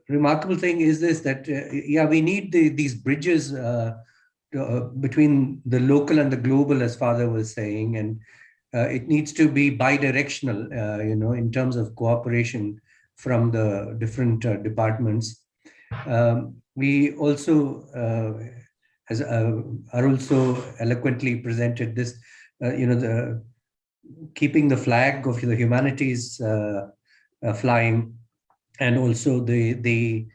remarkable thing is this, that yeah, we need these bridges between the local and the global, as Father was saying, and it needs to be bi-directional, in terms of cooperation from the different departments. We also, as Arul so eloquently presented this, the keeping the flag of the humanities flying, and also the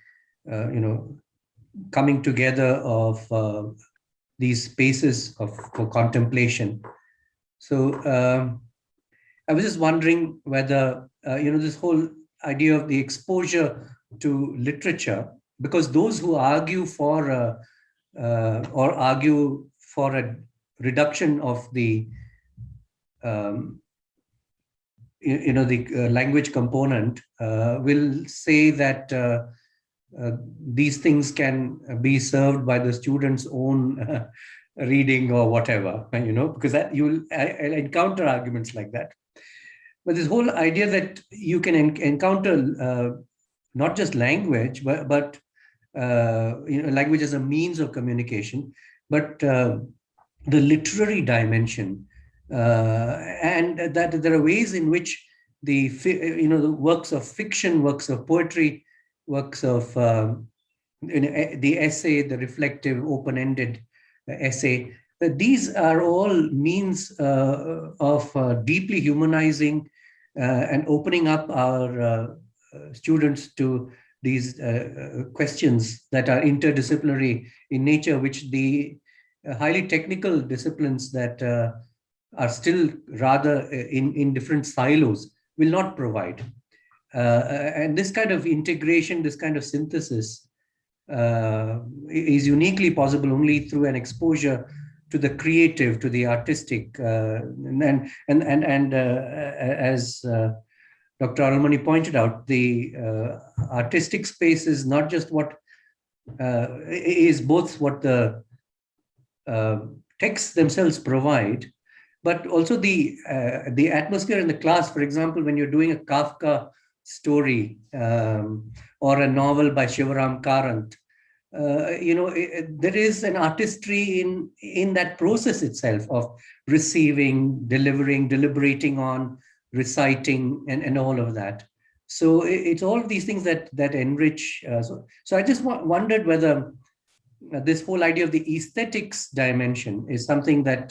coming together of these spaces for contemplation. So I was just wondering whether, this whole idea of the exposure to literature, because those who argue for or argue for a reduction of the language component will say that these things can be served by the student's own reading or whatever, because that I'll encounter arguments like that. But this whole idea that you can encounter not just language, but language as a means of communication, but the literary dimension, and that there are ways in which the works of fiction, works of poetry, works of the essay, the reflective, open-ended essay. These are all means of deeply humanizing and opening up our students to these questions that are interdisciplinary in nature, which the highly technical disciplines that are still rather in different silos will not provide. And this kind of integration, this kind of synthesis is uniquely possible only through an exposure to the creative, to the artistic, and as Dr. Arulmani pointed out, the artistic space is not just what is both what the texts themselves provide, but also the atmosphere in the class. For example, when you're doing a Kafka story or a novel by Shivaram Karant, there is an artistry in that process itself of receiving, delivering, deliberating on, reciting, and all of that. So it's all of these things that enrich. So I just wondered whether this whole idea of the aesthetics dimension is something that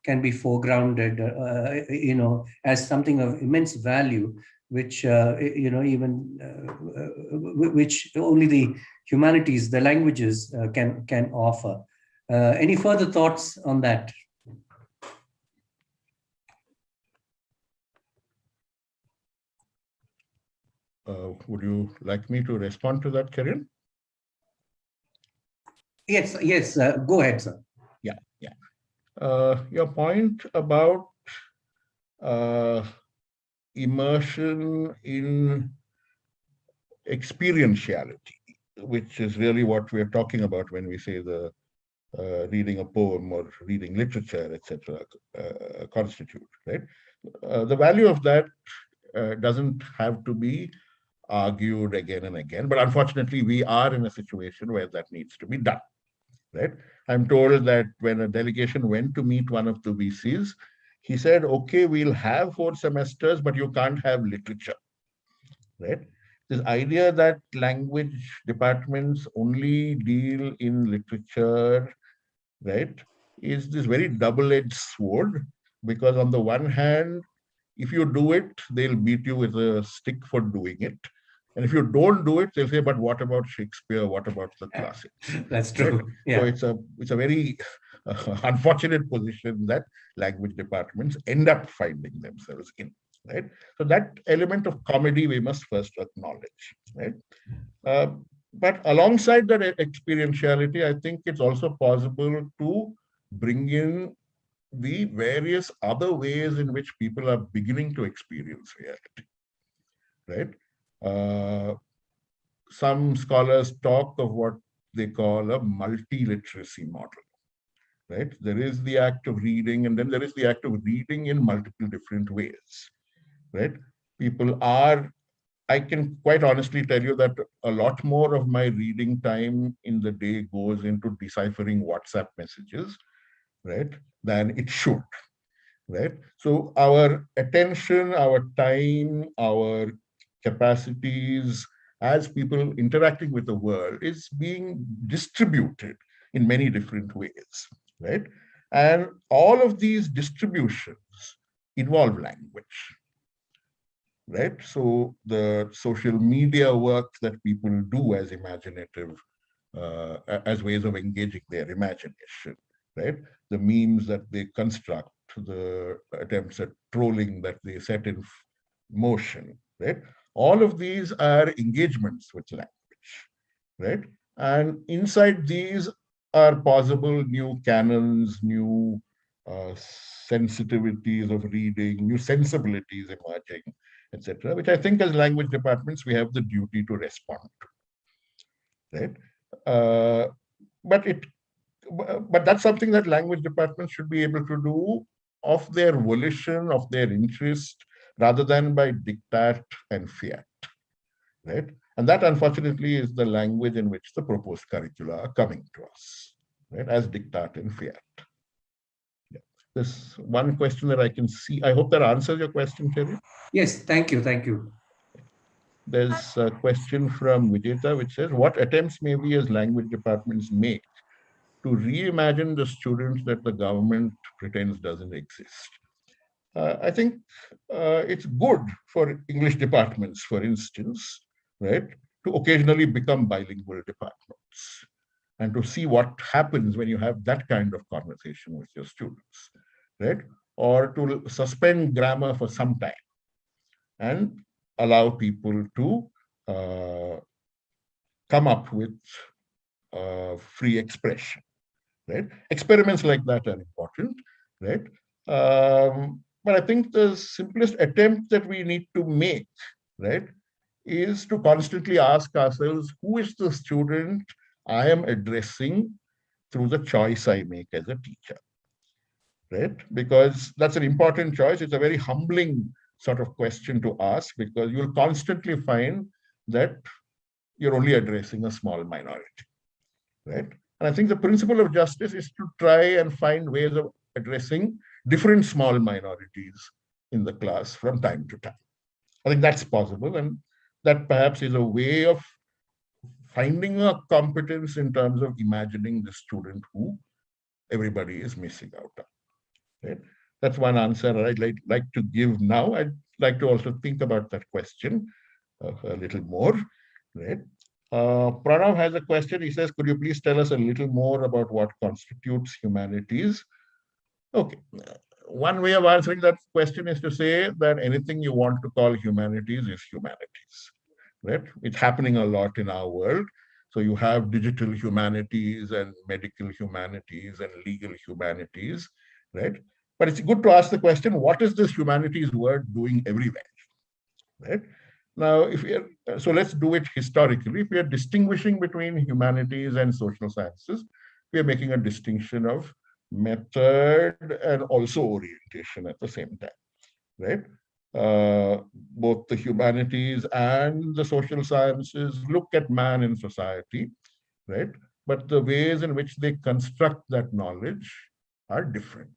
can be foregrounded, as something of immense value, which which only the humanities, the languages, can offer. Any further thoughts on that? Would you like me to respond to that, Kiran? Yes, go ahead, sir. Yeah. Your point about immersion in experientiality, which is really what we're talking about when we say the reading a poem or reading literature, etc., constitute, right? The value of that doesn't have to be argued again and again, but unfortunately, we are in a situation where that needs to be done, right? I'm told that when a delegation went to meet one of the VCs, he said, okay, we'll have 4 semesters, but you can't have literature, right? This idea that language departments only deal in literature, right, is this very double-edged sword, because on the one hand, if you do it, they'll beat you with a stick for doing it. And if you don't do it, they'll say, but what about Shakespeare? What about the classics? That's true. Right? Yeah. So it's a very unfortunate position that language departments end up finding themselves in, right? So that element of comedy we must first acknowledge, right? But alongside that experientiality, I think it's also possible to bring in the various other ways in which people are beginning to experience reality, right? Some scholars talk of what they call a multiliteracy model, right? There is the act of reading, and then there is the act of reading in multiple different ways, right? I can quite honestly tell you that a lot more of my reading time in the day goes into deciphering WhatsApp messages, right, than it should, right? So our attention, our time, our capacities as people interacting with the world is being distributed in many different ways, right? And all of these distributions involve language, right? So the social media work that people do as imaginative, as ways of engaging their imagination, right? The memes that they construct, the attempts at trolling that they set in motion, right? All of these are engagements with language, right? And inside these are possible new canons, new sensitivities of reading, new sensibilities emerging, etc., which I think as language departments, we have the duty to respond to, right? But that's something that language departments should be able to do of their volition, of their interest, rather than by diktat and fiat, right? And that, unfortunately, is the language in which the proposed curricula are coming to us, right, as diktat in fiat. Yeah. There's one question that I can see. I hope that answers your question, Terry. Yes, thank you, thank you. There's a question from Vijeta, which says, what attempts may we as language departments make to reimagine the students that the government pretends doesn't exist? I think it's good for English departments, for instance, right, to occasionally become bilingual departments and to see what happens when you have that kind of conversation with your students, right? Or to suspend grammar for some time and allow people to come up with free expression, right? Experiments like that are important, right? But I think the simplest attempt that we need to make, right, is to constantly ask ourselves, who is the student I am addressing through the choice I make as a teacher, right? Because that's an important choice. It's a very humbling sort of question to ask, because you'll constantly find that you're only addressing a small minority, right? And I think the principle of justice is to try and find ways of addressing different small minorities in the class from time to time. I think that's possible, and that perhaps is a way of finding a competence in terms of imagining the student who everybody is missing out on. Right? That's one answer I'd like to give now. I'd like to also think about that question a little more. Right? Pranav has a question. He says, could you please tell us a little more about what constitutes humanities? Okay. One way of answering that question is to say that anything you want to call humanities is humanities. Right? It's happening a lot in our world. So you have digital humanities and medical humanities and legal humanities, right? But it's good to ask the question, what is this humanities word doing everywhere, right? Now, so let's do it historically. If we are distinguishing between humanities and social sciences, we are making a distinction of method and also orientation at the same time, right? Both the humanities and the social sciences look at man in society, right? But the ways in which they construct that knowledge are different,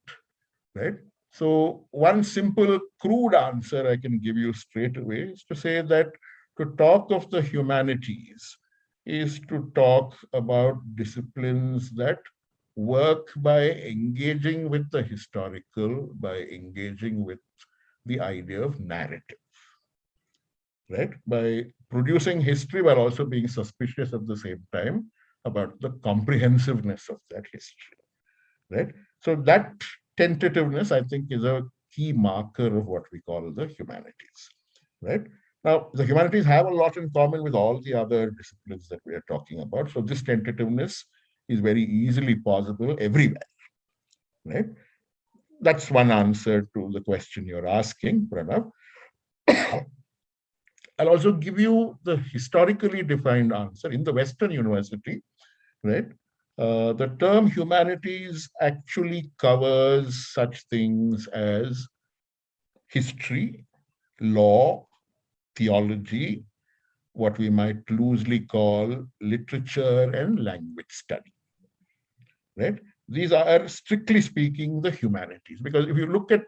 right? So one simple crude answer I can give you straight away is to say that to talk of the humanities is to talk about disciplines that work by engaging with the historical, by engaging with the idea of narrative, right? By producing history while also being suspicious at the same time about the comprehensiveness of that history, right? So that tentativeness, I think, is a key marker of what we call the humanities, right? Now, the humanities have a lot in common with all the other disciplines that we are talking about. So this tentativeness is very easily possible everywhere, right? That's one answer to the question you're asking, Pranav. I'll also give you the historically defined answer. In the Western university, right, the term humanities actually covers such things as history, law, theology, what we might loosely call literature and language study, right? These are, strictly speaking, the humanities, because if you look at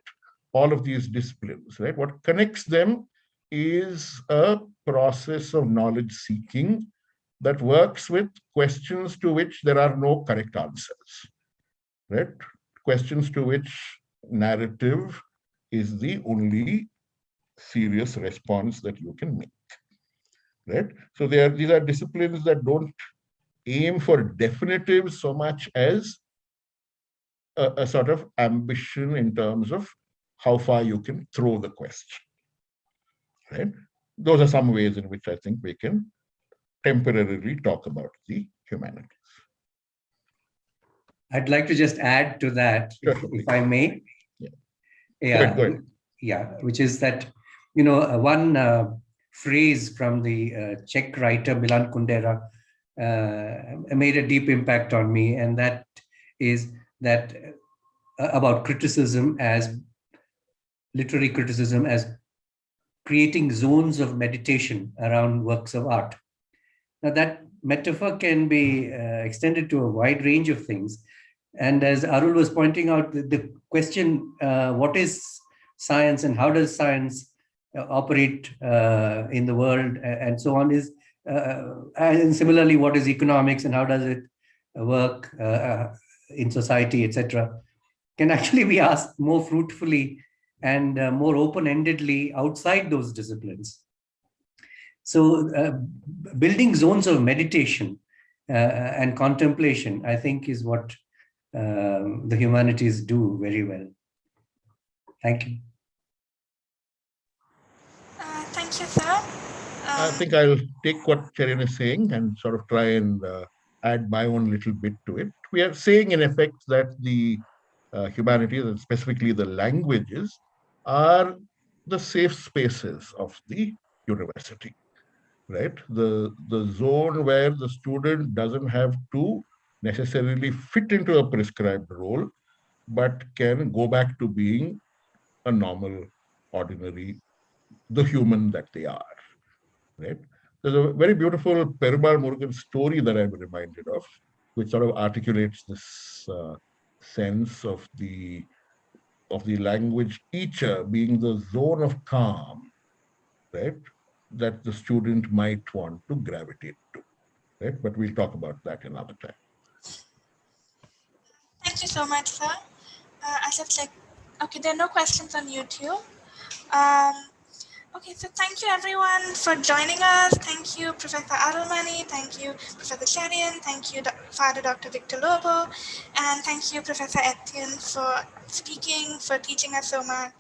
all of these disciplines, right, what connects them is a process of knowledge seeking that works with questions to which there are no correct answers, right? Questions to which narrative is the only serious response that you can make, right? So these are disciplines that don't aim for definitives so much as a sort of ambition in terms of how far you can throw the question, right? Those are some ways in which I think we can temporarily talk about the humanities. I'd like to just add to that, if I may. Yeah. Yeah, Go ahead. Yeah, which is that, one phrase from the Czech writer Milan Kundera made a deep impact on me, and that is that about criticism, as literary criticism, as creating zones of meditation around works of art. Now, that metaphor can be extended to a wide range of things. And as Arul was pointing out, the question, what is science and how does science operate in the world and so on is, and similarly, what is economics and how does it work in society, etc., can actually be asked more fruitfully and more open-endedly outside those disciplines. So building zones of meditation and contemplation, I think, is what the humanities do very well. Thank you. Thank you, sir. I think I'll take what Cherian is saying and sort of try and add my own little bit to it. We are saying, in effect, that the humanities, and specifically the languages, are the safe spaces of the university, right? The zone where the student doesn't have to necessarily fit into a prescribed role, but can go back to being a normal, ordinary, the human that they are, right? There's a very beautiful Perumal Murugan story that I'm reminded of, which sort of articulates this sense of the language teacher being the zone of calm, right, that the student might want to gravitate to, right? But we'll talk about that another time. Thank you so much, sir. As of like, okay, there are no questions on YouTube. Okay, so thank you everyone for joining us. Thank you, Professor Arulmani. Thank you, Professor Cherian. Thank you, Father Dr. Victor Lobo. And thank you, Professor Etienne, for speaking, for teaching us so much.